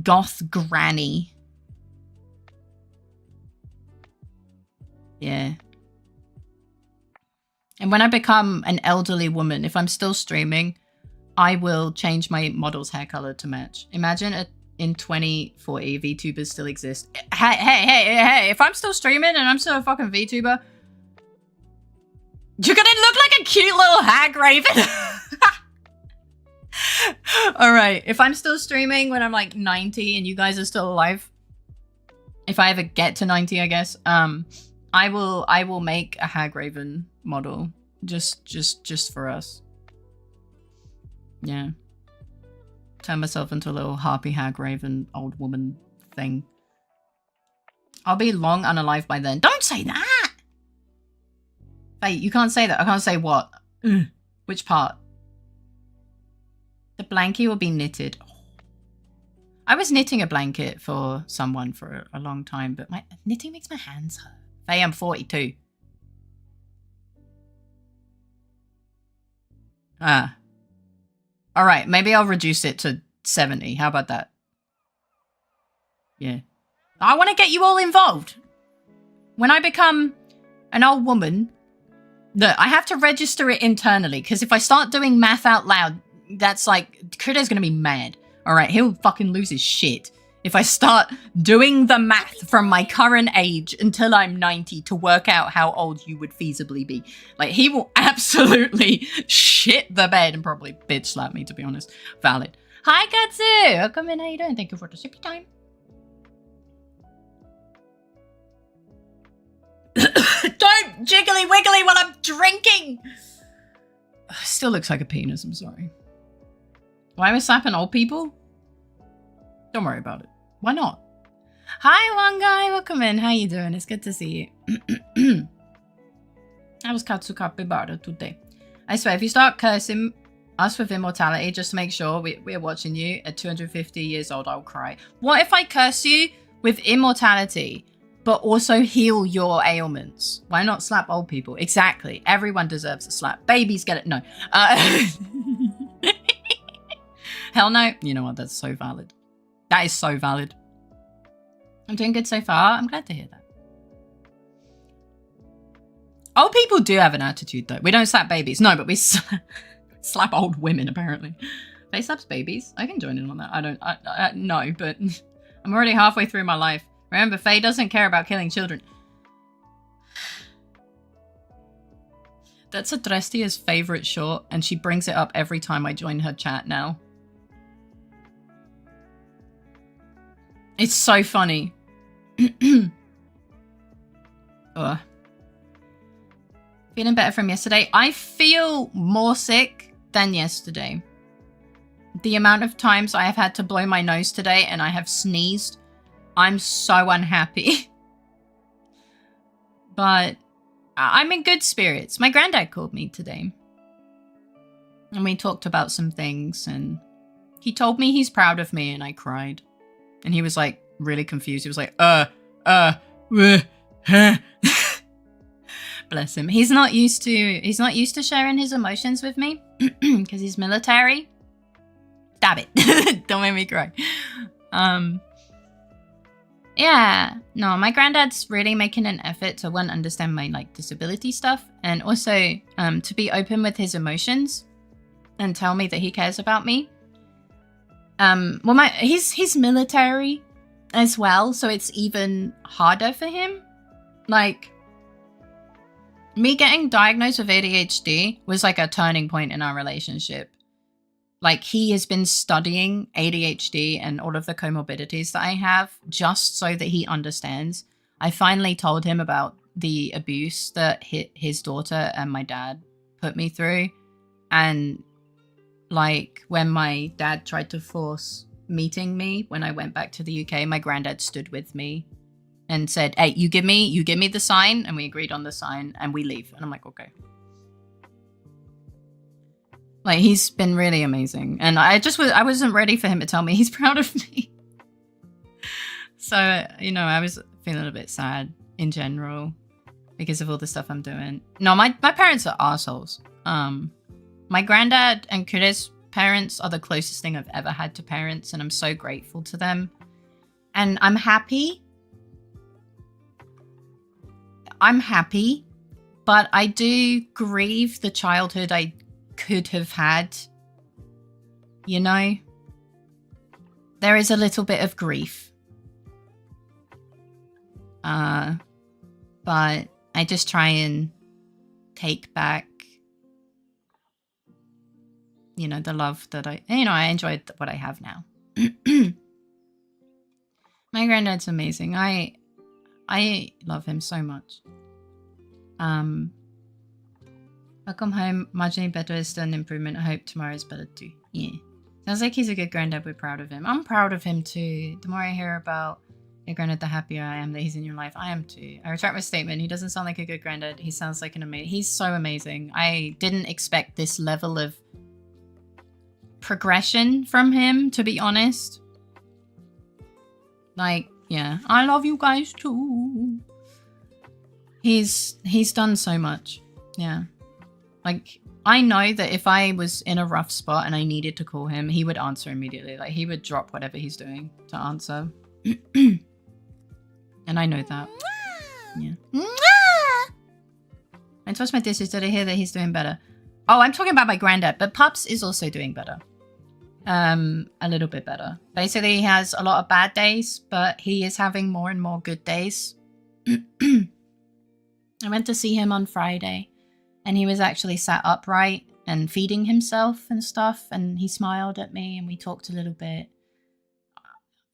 goth granny. Yeah. And when I become an elderly woman, if I'm still streaming, I will change my model's hair color to match. Imagine in 2040, VTubers still exist. Hey, if I'm still streaming and I'm still a fucking VTuber, you're gonna look like a cute little hag raven. All right, if I'm still streaming when I'm like 90 and you guys are still alive, if I ever get to 90, I guess, I will make a hag raven model just for us. Yeah. Turn myself into a little harpy hag raven old woman thing. I'll be long unalive by then. Don't say that! Wait, you can't say that. I can't say what? Which part? The blankie will be knitted. I was knitting a blanket for someone for a long time, but my knitting makes my hands hurt. Faye, I'm 42. All right, maybe I'll reduce it to 70. How about that? Yeah. I want to get you all involved. When I become an old woman, look, I have to register it internally, because if I start doing math out loud, that's like, Critter's going to be mad. All right, he'll fucking lose his shit if I start doing the math from my current age until I'm 90 to work out how old you would feasibly be. Like, he will absolutely shit the bed and probably bitch slap me, to be honest. Valid. Hi, Katsu! Welcome in, how you doing? Thank you for the sippy time. Don't jiggly wiggly while I'm drinking! Still looks like a penis, I'm sorry. Why am I slapping old people? Don't worry about it. Why not? Hi, one guy. Welcome in. How you doing? It's good to see you. How was Katsu Capybara today? I swear, if you start cursing us with immortality, just to make sure we're watching you at 250 years old, I'll cry. What if I curse you with immortality, but also heal your ailments? Why not slap old people? Exactly. Everyone deserves a slap. Babies get it. No. Hell no. You know what? That's so valid. That is so valid. I'm doing good so far. I'm glad to hear that. Old people do have an attitude, though. We don't slap babies. No, but we slap old women, apparently. They slaps babies. I can join in on that. No, but I'm already halfway through my life. Remember, Faye doesn't care about killing children. That's Adrestia's favorite short, and she brings it up every time I join her chat now. It's so funny. Ugh. Feeling better from yesterday? I feel more sick than yesterday. The amount of times I have had to blow my nose today and I have sneezed, I'm so unhappy. But I'm in good spirits. My granddad called me today. And we talked about some things and he told me he's proud of me and I cried. And he was like really confused. He was like, bless him. He's not used to sharing his emotions with me because he's military. Stop it. Don't make me cry. Yeah, no, my granddad's really making an effort to understand my like disability stuff and also to be open with his emotions and tell me that he cares about me. Well, he's military as well, so it's even harder for him. Like, me getting diagnosed with ADHD was like a turning point in our relationship. Like, he has been studying ADHD and all of the comorbidities that I have just so that he understands. I finally told him about the abuse that his daughter and my dad put me through. And like, when my dad tried to force meeting me when I went back to the UK, my granddad stood with me and said, hey, you give me the sign, and we agreed on the sign and we leave. And I'm like, okay. Like, he's been really amazing. And I wasn't ready for him to tell me he's proud of me. So, you know, I was feeling a bit sad in general because of all the stuff I'm doing. No, my parents are assholes. My granddad and Kure's parents are the closest thing I've ever had to parents, and I'm so grateful to them. And I'm happy. But I do grieve the childhood I could have had you know? There is a little bit of grief. But I just try and take back, you know, the love that I enjoyed what I have now. My granddad's amazing. I love him so much. Welcome home. Marginally better is still an improvement. I hope tomorrow is better too. Yeah. Sounds like he's a good granddad. We're proud of him. I'm proud of him too. The more I hear about your granddad, the happier I am that he's in your life. I am too. I retract my statement. He doesn't sound like a good granddad. He sounds like an amazing... He's so amazing. I didn't expect this level of progression from him, to be honest. Like, yeah. I love you guys too. He's done so much. Yeah. Like, I know that if I was in a rough spot and I needed to call him, he would answer immediately. Like, he would drop whatever he's doing to answer. And I know that. Yeah. I tossed my dishes. Did I hear that he's doing better? Oh, I'm talking about my granddad, but Pups is also doing better. A little bit better. Basically, he has a lot of bad days, but he is having more and more good days. I went to see him on Friday, and he was actually sat upright and feeding himself and stuff, and he smiled at me, and we talked a little bit.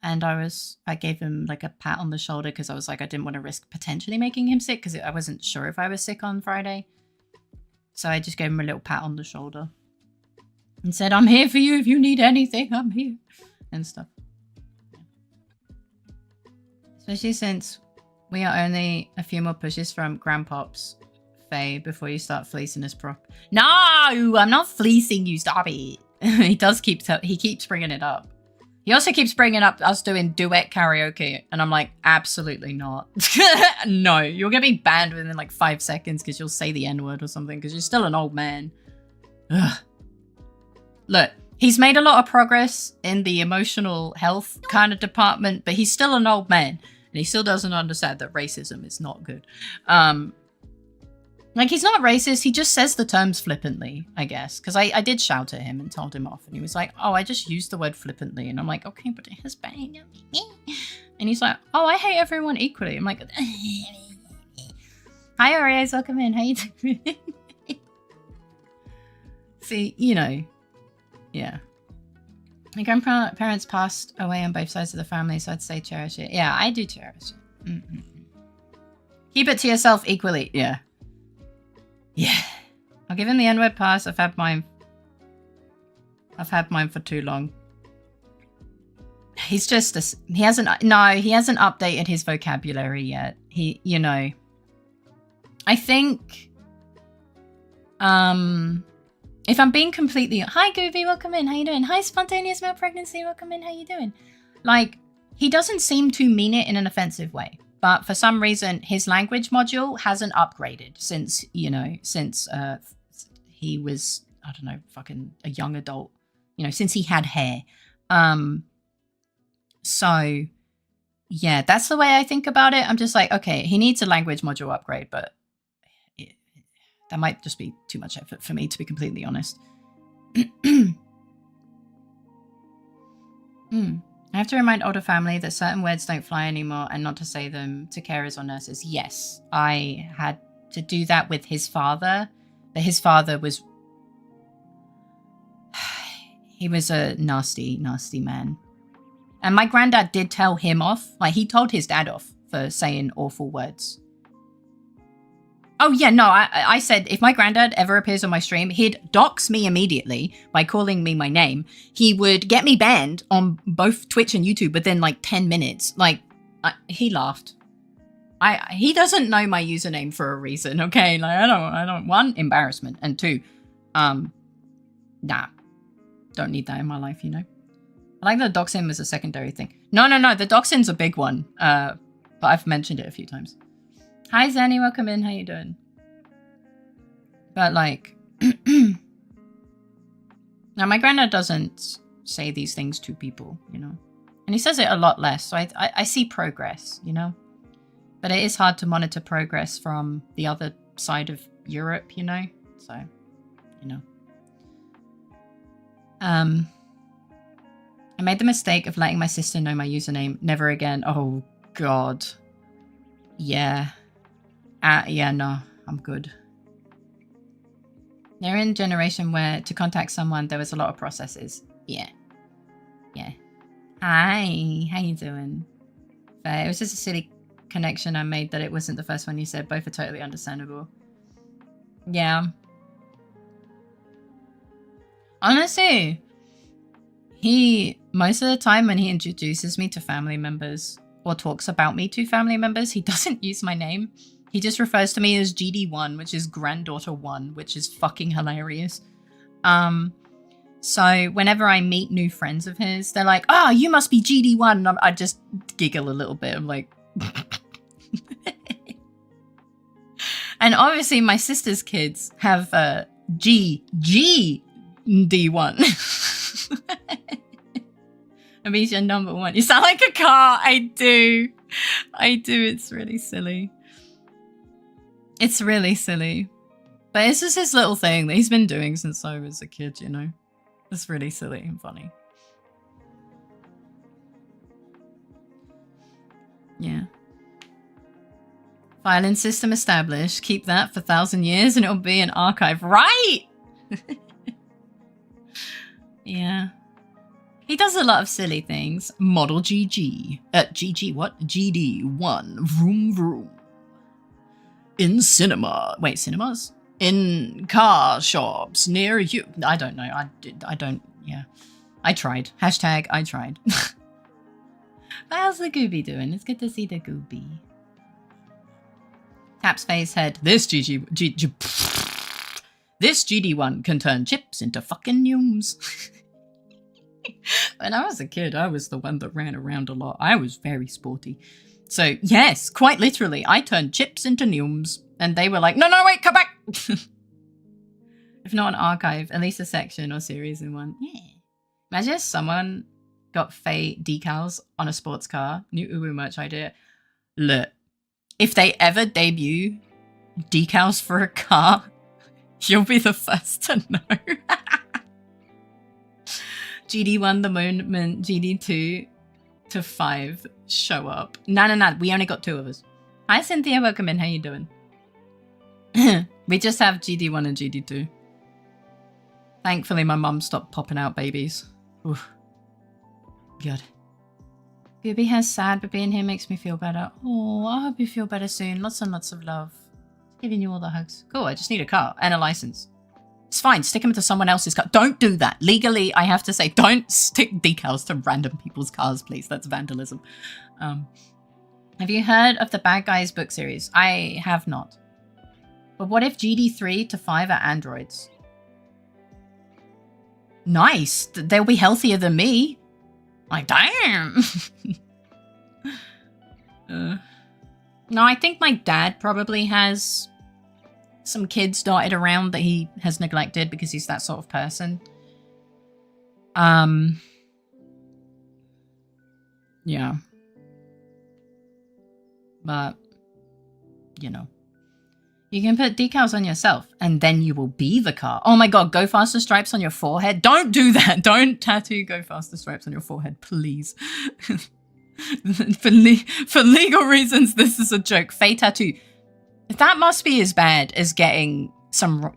And I gave him like a pat on the shoulder because I was like, I didn't want to risk potentially making him sick because I wasn't sure if I was sick on Friday. So I just gave him a little pat on the shoulder and said, I'm here for you if you need anything, I'm here and stuff. Especially since we are only a few more pushes from Grandpop's Faye before you start fleecing us prop. No, I'm not fleecing you, stop it. He keeps bringing it up. He also keeps bringing up us doing duet karaoke. And I'm like, absolutely not. No, you'll get me banned within like 5 seconds because you'll say the N-word or something because you're still an old man. Ugh. Look, he's made a lot of progress in the emotional health kind of department, but he's still an old man. And he still doesn't understand that racism is not good. Like, he's not racist. He just says the terms flippantly, I guess. Because I did shout at him and told him off. And he was like, oh, I just used the word flippantly. And I'm like, okay, but it has bang. And he's like, oh, I hate everyone equally. I'm like, hi, Oreos. Welcome in. How you doing? See, you know, yeah. My grandparents passed away on both sides of the family, so I'd say cherish it. Yeah, I do cherish it. Mm-hmm. Keep it to yourself equally. Yeah. Yeah. I'll give him the N-word pass. I've had mine for too long. He's just he hasn't updated his vocabulary yet. He, you know, I think if I'm being completely... Hi, Gooby, welcome in. How you doing? Hi, Spontaneous Male Pregnancy, welcome in. How you doing? Like, he doesn't seem to mean it in an offensive way. But for some reason, his language module hasn't upgraded since, you know, since he was, I don't know, fucking a young adult. You know, since he had hair. So, yeah, that's the way I think about it. I'm just like, okay, he needs a language module upgrade, but that might just be too much effort for me, to be completely honest. I have to remind older family that certain words don't fly anymore and not to say them to carers or nurses. Yes, I had to do that with his father, but his father was... he was a nasty, nasty man. And my granddad did tell him off. Like, he told his dad off for saying awful words. Oh, yeah, no, I said if my granddad ever appears on my stream, he'd dox me immediately by calling me my name. He would get me banned on both Twitch and YouTube within like 10 minutes. Like, he laughed. He doesn't know my username for a reason, okay? Like, I don't, one, embarrassment, and two, nah, don't need that in my life, you know? I like that doxing was a secondary thing. No, the doxing's a big one, but I've mentioned it a few times. Hi, Zanny, welcome in. How you doing? But, like, now my granddad doesn't say these things to people, you know? And he says it a lot less, so I see progress, you know? But it is hard to monitor progress from the other side of Europe, you know? So, you know. I made the mistake of letting my sister know my username. Never again. Oh, God. Yeah. Yeah, no. I'm good. They're in a generation where to contact someone, there was a lot of processes. Yeah. Yeah. Hi. How you doing? It was just a silly connection I made that it wasn't the first one you said. Both are totally understandable. Yeah. Honestly, most of the time when he introduces me to family members or talks about me to family members, he doesn't use my name. He just refers to me as GD1, which is granddaughter 1, which is fucking hilarious. So whenever I meet new friends of his, they're like, oh, you must be GD1. And I just giggle a little bit. I'm like... And obviously my sister's kids have GD1. I mean, you're number 1. You sound like a car. I do. It's really silly. It's really silly. But it's just his little thing that he's been doing since I was a kid, you know? It's really silly and funny. Yeah. Filing system established. Keep that for 1,000 years and it'll be an archive. Right! Yeah. He does a lot of silly things. Model GG. GG what? GD1. Vroom vroom. In cinema. Wait, cinemas? In car shops near you. I don't know. I don't. Yeah. I tried. Hashtag I tried. How's the Gooby doing? It's good to see the Gooby. Taps face head. This GD1 can turn chips into fucking gnomes. When I was a kid, I was the one that ran around a lot. I was very sporty. So, yes, quite literally, I turned chips into gnomes. And they were like, no, wait, come back! If not an archive, at least a section or series in one. Yeah. Imagine if someone got Fae decals on a sports car. New Uwu merch idea. Look, if they ever debut decals for a car, you'll be the first to know. GD1 the moment, GD2 to 5 show up. No, we only got 2 of us. Hi Cynthia, welcome in, how you doing? We just have GD1 and GD2. Thankfully my mum stopped popping out babies. Oof. Good. Gooby has sad, but being here makes me feel better. Oh, I hope you feel better soon. Lots and lots of love. Giving you all the hugs. Cool, I just need a car and a license. It's fine, stick them into someone else's car. Don't do that. Legally, I have to say, don't stick decals to random people's cars, please. That's vandalism. Have you heard of the Bad Guys book series? I have not. But what if GD3 to 5 are androids? Nice. They'll be healthier than me. Like, damn. No, I think my dad probably has some kids dotted around that he has neglected because he's that sort of person. Yeah. But, you know. You can put decals on yourself and then you will be the car. Oh my god, Go Faster stripes on your forehead. Don't do that. Don't tattoo Go Faster stripes on your forehead, please. For legal reasons, this is a joke. Fae tattoo. That must be as bad as getting some,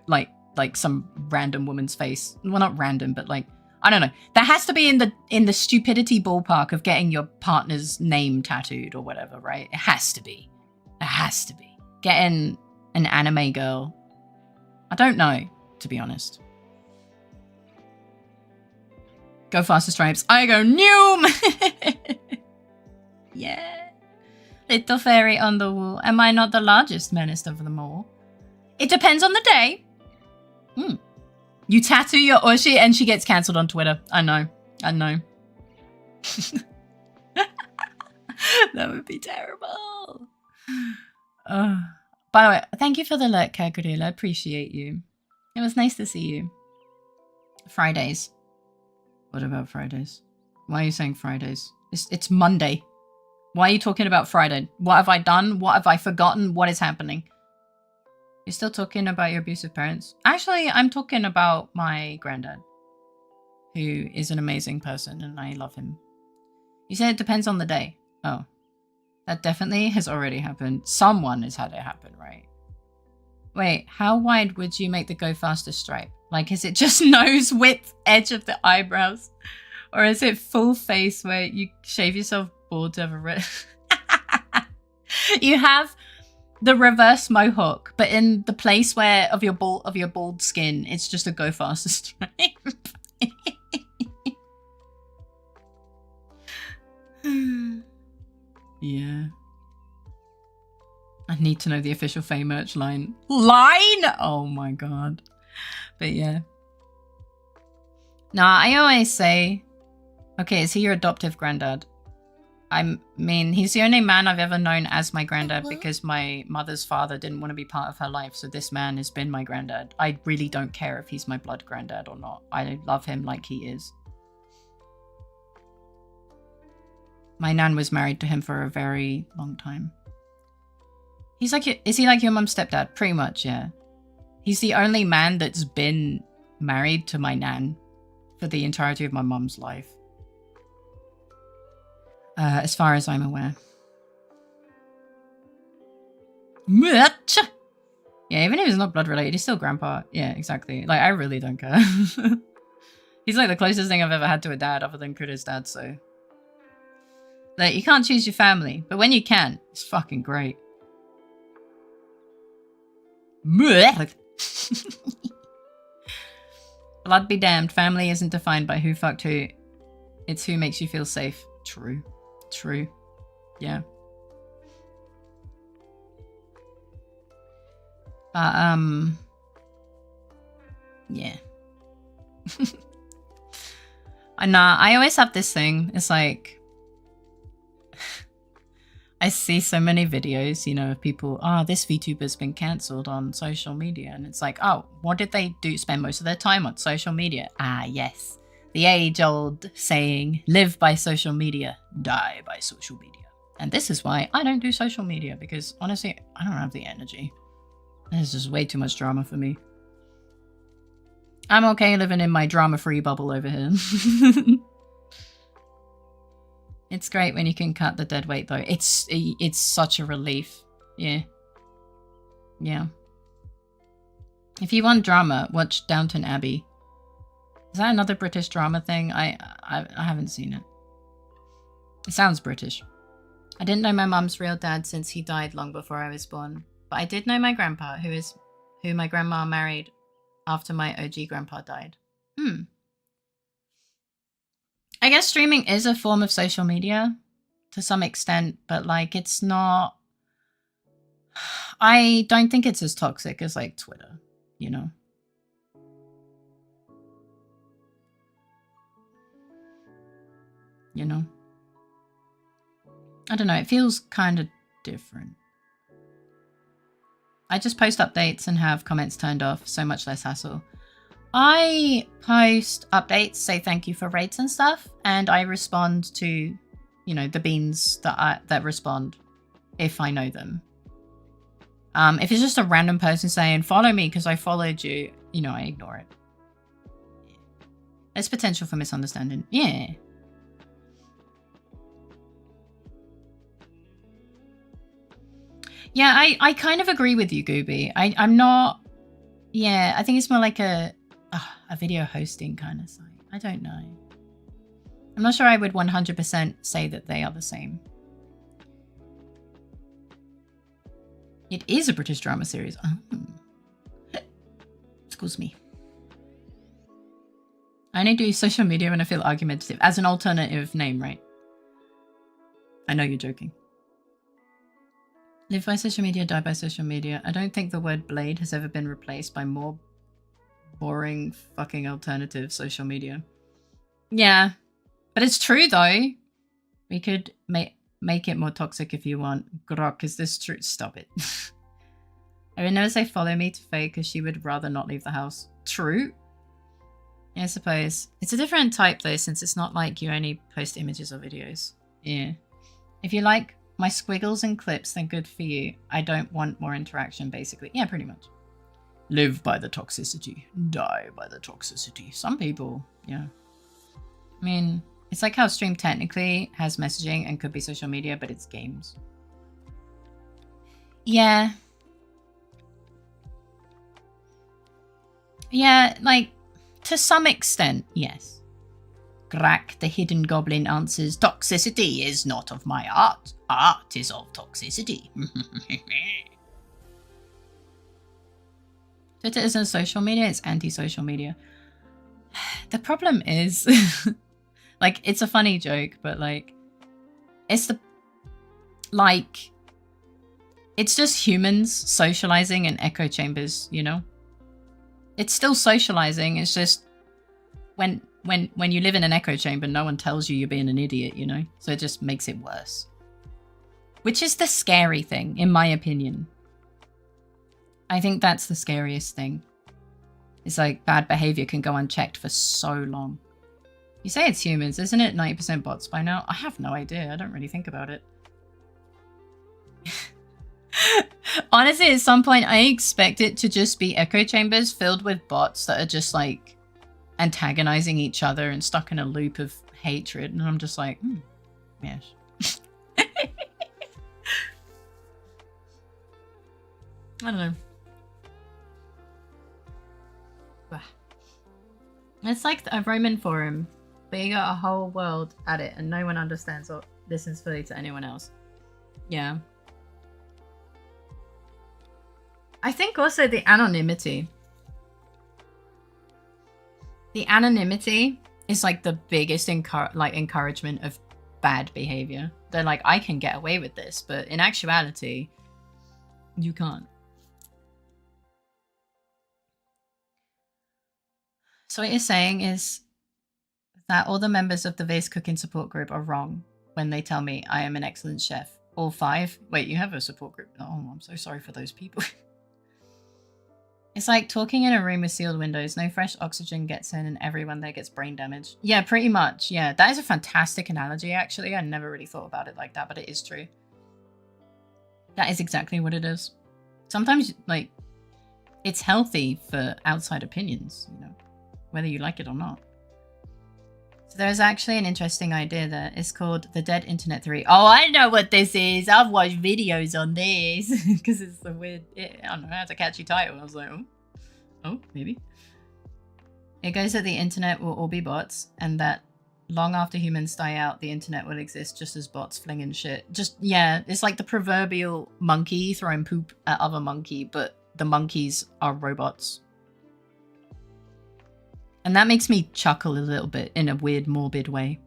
like some random woman's face. Well, not random, but like, I don't know. That has to be in the stupidity ballpark of getting your partner's name tattooed or whatever, right? It has to be. It has to be. Getting an anime girl. I don't know, to be honest. Go Faster stripes. I go Noom! Yeah. LittleFaerii on the wall. Am I not the largest menace of them all? It depends on the day. You tattoo your Oshi and she gets cancelled on Twitter. I know. That would be terrible. By the way, thank you for the alert, Kagurila. I appreciate you. It was nice to see you. Fridays. What about Fridays? Why are you saying Fridays? It's Monday. Why are you talking about Friday? What have I done? What have I forgotten? What is happening? You're still talking about your abusive parents? Actually, I'm talking about my granddad. who is an amazing person and I love him. You said it depends on the day. Oh, that definitely has already happened. Someone has had it happen, right? Wait, how wide would you make the go faster stripe? Like, is it just nose width, edge of the eyebrows? Or is it full face where you shave yourself bald to have a red? You have the reverse mohawk, but in the place where of your bald skin, it's just a go faster stripe. Yeah. I need to know the official Fae merch line. Line? Oh my god. But yeah. Nah, I always say, okay, is he your adoptive granddad? I mean, he's the only man I've ever known as my granddad because my mother's father didn't want to be part of her life, so this man has been my granddad. I really don't care if he's my blood granddad or not. I love him like he is. My nan was married to him for a very long time. He's like, is he like your mum's stepdad? Pretty much, yeah. He's the only man that's been married to my nan for the entirety of my mum's life. As far as I'm aware. Yeah, even if he's not blood related, he's still grandpa. Yeah, exactly. Like, I really don't care. He's like the closest thing I've ever had to a dad other than Critter's dad, so. Like, you can't choose your family, but when you can, it's fucking great. Blood be damned, family isn't defined by who fucked who. It's who makes you feel safe. True. True. Yeah. Yeah. Nah, I always have this thing. It's like, I see so many videos, you know, of people, this VTuber's been cancelled on social media. And it's like, oh, what did they do? Spend most of their time on social media. Ah, yes. The age-old saying, live by social media, die by social media. And this is why I don't do social media, because honestly, I don't have the energy. There's just way too much drama for me. I'm okay living in my drama-free bubble over here. It's great when you can cut the dead weight, though. It's such a relief. Yeah. Yeah. If you want drama, watch Downton Abbey. Is that another British drama thing? I haven't seen it. It sounds British. I didn't know my mum's real dad since he died long before I was born. But I did know my grandpa, who my grandma married after my OG grandpa died. I guess streaming is a form of social media to some extent, but like it's not... I don't think it's as toxic as like Twitter, you know? You know? I don't know, it feels kind of different. I just post updates and have comments turned off, so much less hassle. I post updates, say thank you for rates and stuff, and I respond to, you know, the beans that respond if I know them. If it's just a random person saying, follow me because I followed you, you know, I ignore it. There's potential for misunderstanding. Yeah. Yeah, I kind of agree with you, Gooby. I'm not... Yeah, I think it's more like a video hosting kind of site. I don't know. I'm not sure I would 100% say that they are the same. It is a British drama series. Oh. Excuse me. I only do social media when I feel argumentative. As an alternative name, right? I know you're joking. Live by social media, die by social media. I don't think the word blade has ever been replaced by more boring fucking alternative social media. Yeah. But it's true though. We could make it more toxic if you want. Grok, is this true? Stop it. I would never say follow me to Faye because she would rather not leave the house. True. Yeah, I suppose. It's a different type though, since it's not like you only post images or videos. Yeah. If you like my squiggles and clips, then good for you. I don't want more interaction, basically. Yeah, pretty much. Live by the toxicity. Die by the toxicity. Some people, yeah. I mean, it's like how stream technically has messaging and could be social media, but it's games. Yeah. Yeah, like, to some extent, yes. Grak, the hidden goblin, answers, toxicity is not of my art. Art is of toxicity. Twitter isn't social media, it's anti-social media. The problem is, like, it's a funny joke, but, like, it's the, like, it's just humans socializing in echo chambers, you know? It's still socializing, it's just when you live in an echo chamber, no one tells you you're being an idiot, you know? So it just makes it worse. Which is the scary thing, in my opinion. I think that's the scariest thing. It's like bad behavior can go unchecked for so long. You say it's humans, isn't it 90% bots by now? I have no idea, I don't really think about it. Honestly, at some point, I expect it to just be echo chambers filled with bots that are just like antagonizing each other and stuck in a loop of hatred. And I'm just like, yes. I don't know. It's like a Roman forum, but you got a whole world at it and no one understands or listens fully to anyone else. Yeah. I think also the anonymity. The anonymity is like the biggest encouragement of bad behavior. They're like, I can get away with this, but in actuality, you can't. So what you're saying is that all the members of the Vase Cooking Support Group are wrong when they tell me I am an excellent chef. All 5? Wait, you have a support group? Oh, I'm so sorry for those people. It's like talking in a room with sealed windows. No fresh oxygen gets in and everyone there gets brain damage. Yeah, pretty much. Yeah, that is a fantastic analogy, actually. I never really thought about it like that, but it is true. That is exactly what it is. Sometimes, like, it's healthy for outside opinions, you know, whether you like it or not. So there's actually an interesting idea there. It's called the dead internet theory. Oh, I know what this is. I've watched videos on this because it's the weird, I don't know, it's a catchy title. I was like, oh, maybe. It goes that the internet will all be bots and that long after humans die out, the internet will exist just as bots flinging shit. Just, yeah, it's like the proverbial monkey throwing poop at other monkey, but the monkeys are robots. And that makes me chuckle a little bit in a weird, morbid way.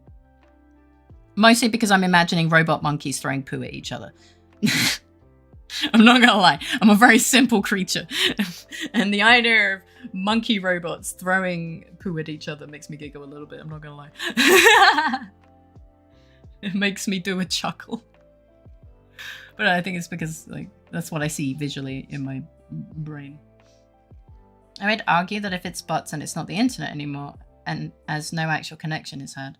Mostly because I'm imagining robot monkeys throwing poo at each other. I'm not gonna lie, I'm a very simple creature. And the idea of monkey robots throwing poo at each other makes me giggle a little bit, I'm not gonna lie. It makes me do a chuckle. But I think it's because, like, that's what I see visually in my brain. I would argue that if it's bots and it's not the internet anymore, and as no actual connection is had.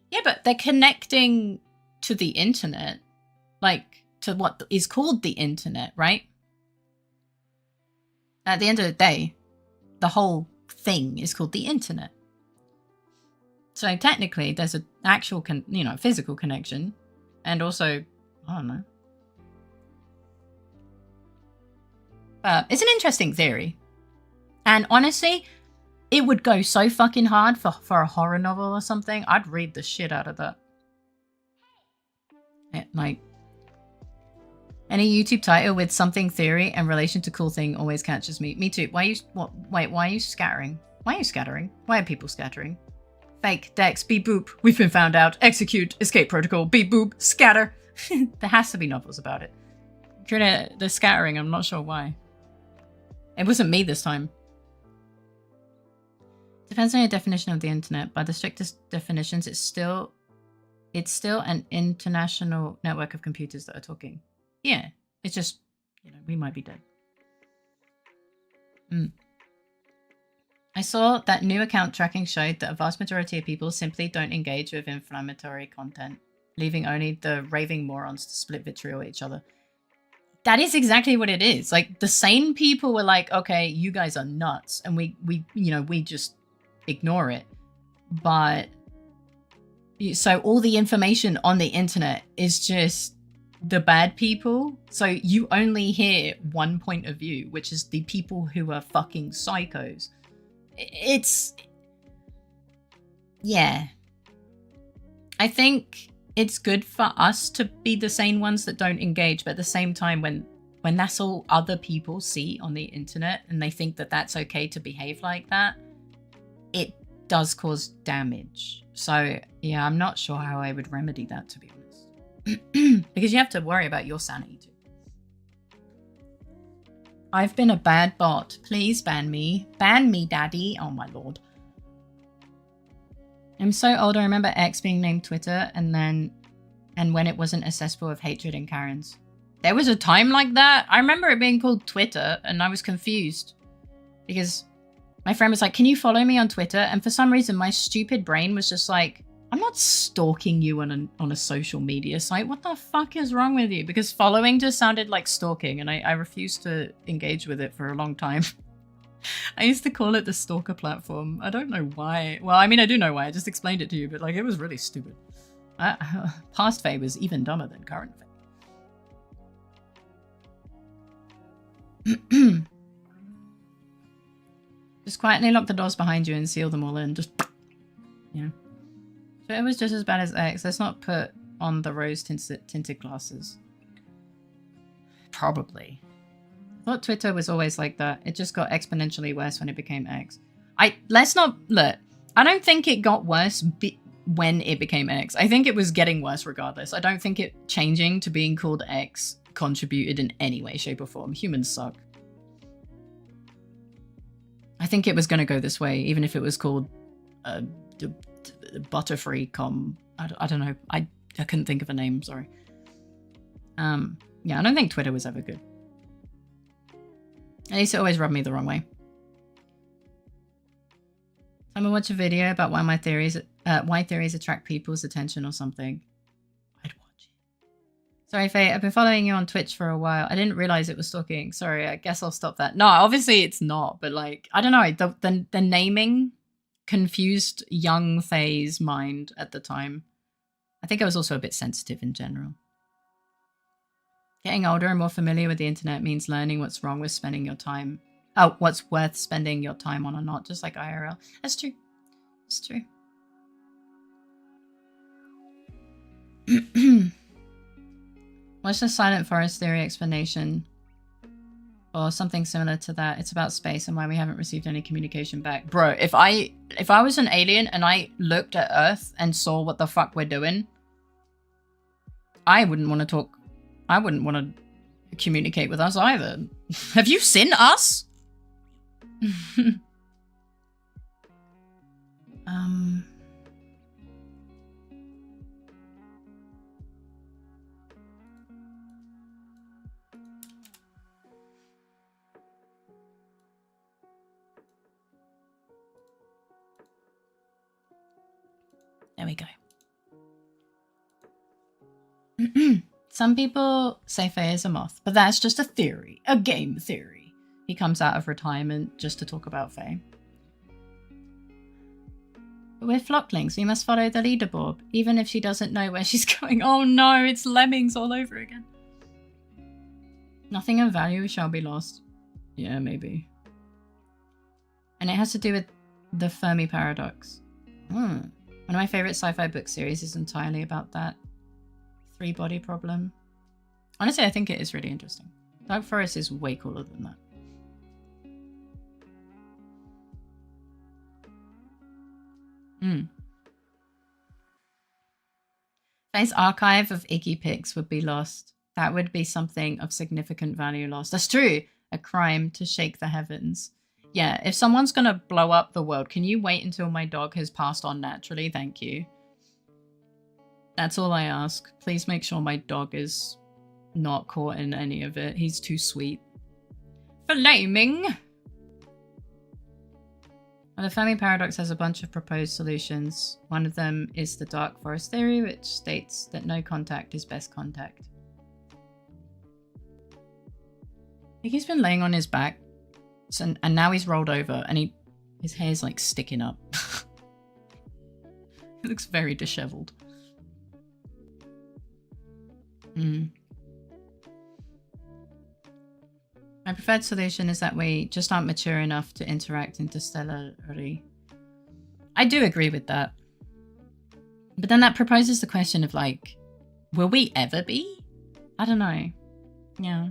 Yeah, but they're connecting to the internet, like to what is called the internet, right? At the end of the day, the whole thing is called the internet. So technically, there's an actual, physical connection, and also, I don't know. But it's an interesting theory. And honestly, it would go so fucking hard for a horror novel or something. I'd read the shit out of that. Like, any YouTube title with something theory and relation to cool thing always catches me. Me too. Why are you scattering? Why are you scattering? Why are people scattering? Fake, Dex, beep boop. We've been found out. Execute, escape protocol, beep boop, scatter. There has to be novels about it. The scattering, I'm not sure why. It wasn't me this time. Depends on your definition of the internet. By the strictest definitions, it's still an international network of computers that are talking. Yeah, it's just, we might be dead. I saw that new account tracking showed that a vast majority of people simply don't engage with inflammatory content, leaving only the raving morons to split vitriol at each other. That is exactly what it is. Like, the sane people were like, okay, you guys are nuts, and we just ignore it. but so all the information on the internet is just the bad people. So you only hear one point of view, which is the people who are fucking psychos. It's, yeah. I think it's good for us to be the sane ones that don't engage, but at the same time, when that's all other people see on the internet and they think that that's okay to behave like that, it does cause damage. So yeah, I'm not sure how I would remedy that, to be honest. Because you have to worry about your sanity too. I've been a bad bot. Please ban me. Ban me, daddy. Oh my lord. I'm so old, I remember X being named Twitter and when it wasn't a cesspool of hatred and Karens. There was a time like that. I remember it being called Twitter and I was confused because my friend was like, can you follow me on Twitter? And for some reason, my stupid brain was just like, I'm not stalking you on a social media site. What the fuck is wrong with you? Because following just sounded like stalking and I refused to engage with it for a long time. I used to call it the stalker platform. I don't know why. Well, I mean, I do know why. I just explained it to you, but like, it was really stupid. Past Fae was even dumber than current Fae. Just quietly lock the doors behind you and seal them all in. Just, you know. So it was just as bad as X. Let's not put on the rose tinted glasses. Probably. I thought Twitter was always like that. It just got exponentially worse when it became X. Let's not, look, I don't think it got worse when it became X. I think it was getting worse regardless. I don't think it changing to being called X contributed in any way, shape or form. Humans suck. I think it was going to go this way, even if it was called Butterfree com. I don't know. I couldn't think of a name, sorry. Yeah, I don't think Twitter was ever good. At least it always rubbed me the wrong way. I'm gonna watch a video about why theories attract people's attention or something. I'd watch it. Sorry, Faye, I've been following you on Twitch for a while. I didn't realize it was stalking. Sorry, I guess I'll stop that. No, obviously it's not, but like, I don't know, the naming confused young Faye's mind at the time. I think I was also a bit sensitive in general. Getting older and more familiar with the internet means learning what's wrong with spending your time. Oh, what's worth spending your time on or not, just like IRL. That's true. It's true. Watch the Silent Forest Theory explanation or something similar to that. It's about space and why we haven't received any communication back. Bro, if I was an alien and I looked at Earth and saw what the fuck we're doing, I wouldn't want to talk. I wouldn't want to communicate with us either. Have you seen us? There we go. Some people say Faye is a moth, but that's just a theory, a game theory. He comes out of retirement just to talk about Faye. But we're flocklings, we must follow the leaderboard, even if she doesn't know where she's going. Oh no, it's lemmings all over again. Nothing of value shall be lost. Yeah, maybe. And it has to do with the Fermi paradox. One of my favorite sci-fi book series is entirely about that. Three-body problem. Honestly, I think it is really interesting. Dark Forest is way cooler than that. Faye's archive of Iggy pics would be lost. That would be something of significant value lost. That's true. A crime to shake the heavens. Yeah, if someone's gonna blow up the world, can you wait until my dog has passed on naturally? Thank you. That's all I ask. Please make sure my dog is not caught in any of it. He's too sweet. Flaming! Well, the Fermi paradox has a bunch of proposed solutions. One of them is the Dark Forest theory, which states that no contact is best contact. I think he's been laying on his back, and now he's rolled over, and his hair's like sticking up. It looks very disheveled. My preferred solution is that we just aren't mature enough to interact interstellarly. I do agree with that. But then that proposes the question of like, will we ever be? I don't know. Yeah.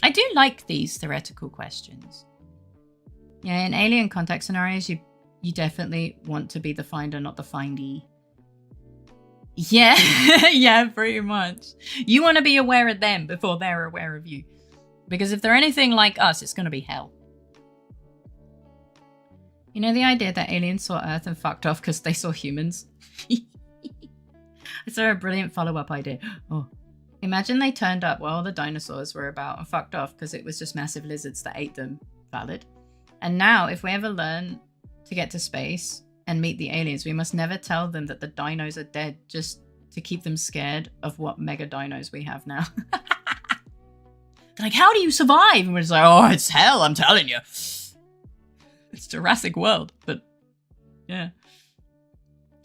I do like these theoretical questions. Yeah, in alien contact scenarios, you definitely want to be the finder, not the findee. Yeah, yeah, pretty much. You want to be aware of them before they're aware of you. Because if they're anything like us, it's going to be hell. You know the idea that aliens saw Earth and fucked off because they saw humans? I saw a brilliant follow-up idea. Oh, imagine they turned up while the dinosaurs were about and fucked off because it was just massive lizards that ate them. Valid. And now, if we ever learn to get to space and meet the aliens, we must never tell them that the dinos are dead just to keep them scared of what mega dinos we have now. Like, how do you survive? And we're just like, oh, it's hell, I'm telling you. It's Jurassic World, but yeah.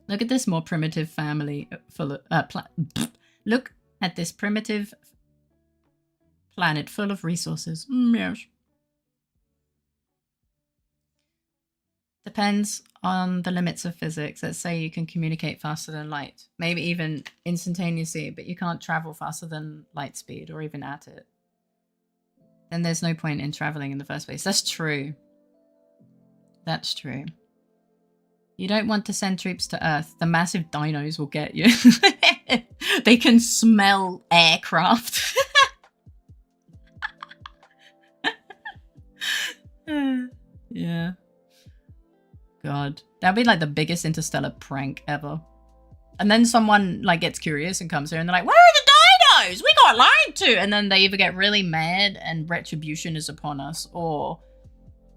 Look at this more primitive family full of, look at this primitive planet full of resources. Yes. Depends on the limits of physics. Let's say you can communicate faster than light, maybe even instantaneously, but you can't travel faster than light speed or even at it. Then there's no point in traveling in the first place. That's true. That's true. You don't want to send troops to Earth. The massive dinos will get you. They can smell aircraft. Yeah. God. That'd be like the biggest interstellar prank ever. And then someone like gets curious and comes here and they're like, where are the dinos? We got lied to. And then they either get really mad and retribution is upon us, or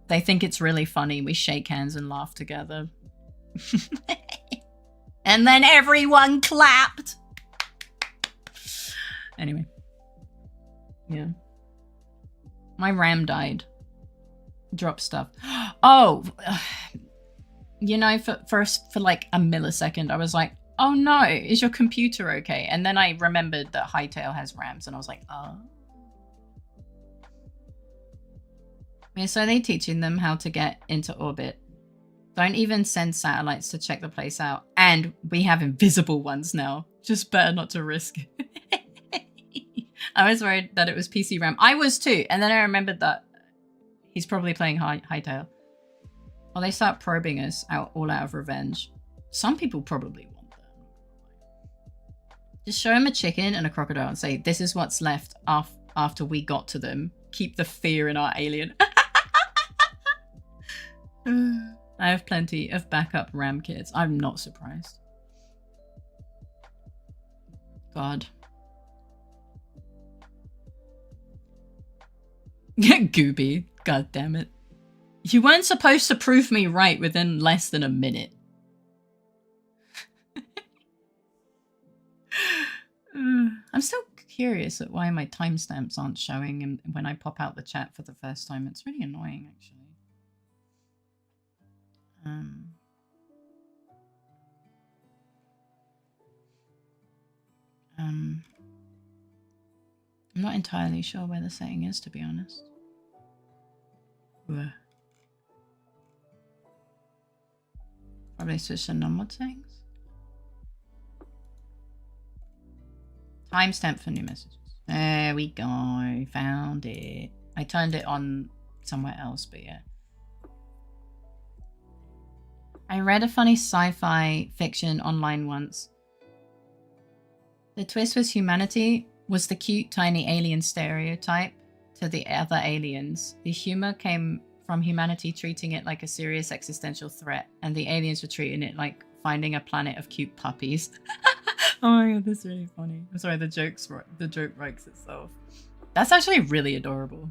they think it's really funny. We shake hands and laugh together. And then everyone clapped. Anyway. Yeah. My RAM died. Drop stuff. Oh, you know, for like a millisecond, I was like, oh no, is your computer okay? And then I remembered that HYTALE has RAMs and I was like, oh. Yeah, so they're teaching them how to get into orbit. Don't even send satellites to check the place out. And we have invisible ones now. Just better not to risk it. I was worried that it was PC RAM. I was too. And then I remembered that he's probably playing HYTALE. Well, they start probing us all out of revenge. Some people probably want that. Just show them a chicken and a crocodile and say, this is what's left after we got to them. Keep the fear in our alien. I have plenty of backup RAM kits. I'm not surprised. God. Gooby. God damn it. You weren't supposed to prove me right within less than a minute. I'm still curious at why my timestamps aren't showing when I pop out the chat for the first time. It's really annoying, actually. I'm not entirely sure where the setting is, to be honest. Ugh. Probably switch to non-mod settings. Timestamp for new messages. There we go. Found it. I turned it on somewhere else, but yeah. I read a funny sci-fi fiction online once. The twist was humanity was the cute, tiny alien stereotype to the other aliens. The humor came from humanity treating it like a serious existential threat, and the aliens were treating it like finding a planet of cute puppies. Oh my god, that's really funny. I'm sorry, the joke writes itself. That's actually really adorable.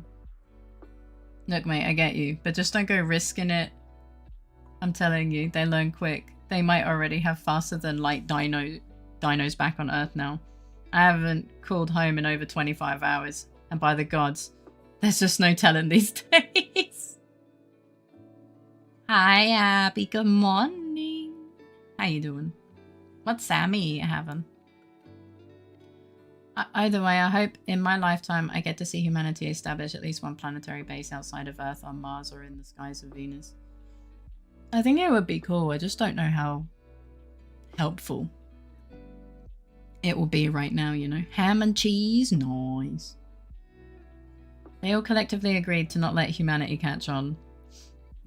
Look, mate, I get you, but just don't go risking it. I'm telling you, they learn quick. They might already have faster than light dinos back on Earth now. I haven't called home in over 25 hours, and by the gods, there's just no telling these days. Hi, Abby. Good morning. How you doing? What's Sammy having? Either way, I hope in my lifetime I get to see humanity establish at least one planetary base outside of Earth on Mars or in the skies of Venus. I think it would be cool. I just don't know how helpful it will be right now, you know. Ham and cheese, nice. They all collectively agreed to not let humanity catch on.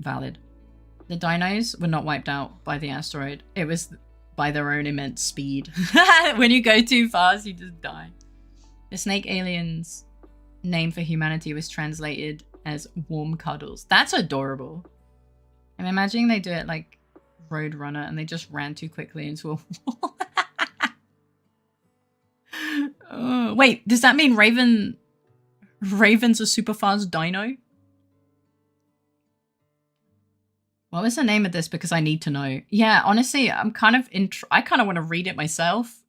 Valid. The dinos were not wiped out by the asteroid. It was by their own immense speed. When you go too fast, you just die. The snake aliens' name for humanity was translated as warm cuddles. That's adorable. I'm imagining they do it like Roadrunner and they just ran too quickly into a wall. Oh, wait, does that mean Raven's a super fast dino? What was the name of this? Because I need to know. Yeah, honestly, I'm kind of I kind of want to read it myself.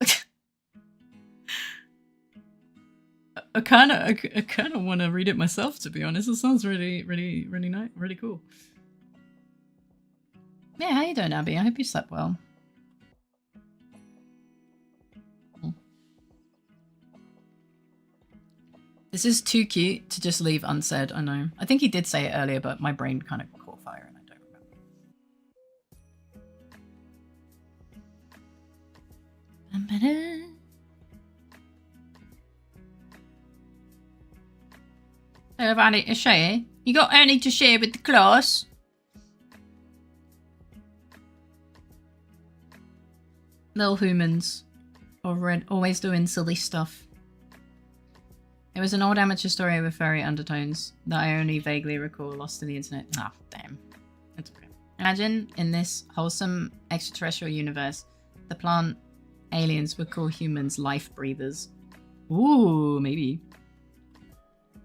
I kind of want to read it myself, to be honest. It sounds really nice, really cool. Yeah, how you doing, Abby? I hope you slept well. This is too cute to just leave unsaid, I know. I think he did say it earlier, but my brain kind of caught fire and I don't remember. Have any to share? You got any to share with the class? Little humans. Always doing silly stuff. It was an old amateur story with fairy undertones that I only vaguely recall lost to the internet. Ah, damn. It's okay. Imagine in this wholesome extraterrestrial universe, the plant aliens would call humans life breathers. Ooh, maybe.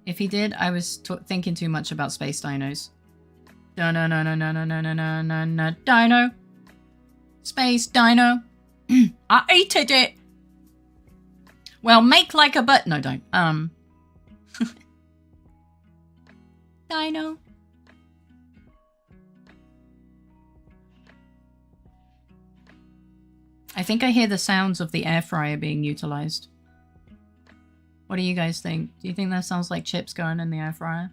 If he did, I was thinking too much about space dinos. No, dino. Space dino. I eated it. Well, make like a no, don't. Dino. I think I hear the sounds of the air fryer being utilized. What do you guys think? Do you think that sounds like chips going in the air fryer?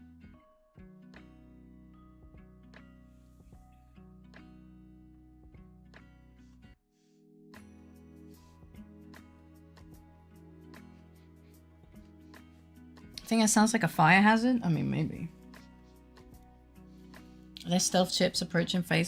I think it sounds like a fire hazard? I mean, maybe. Are there stealth chips approaching phase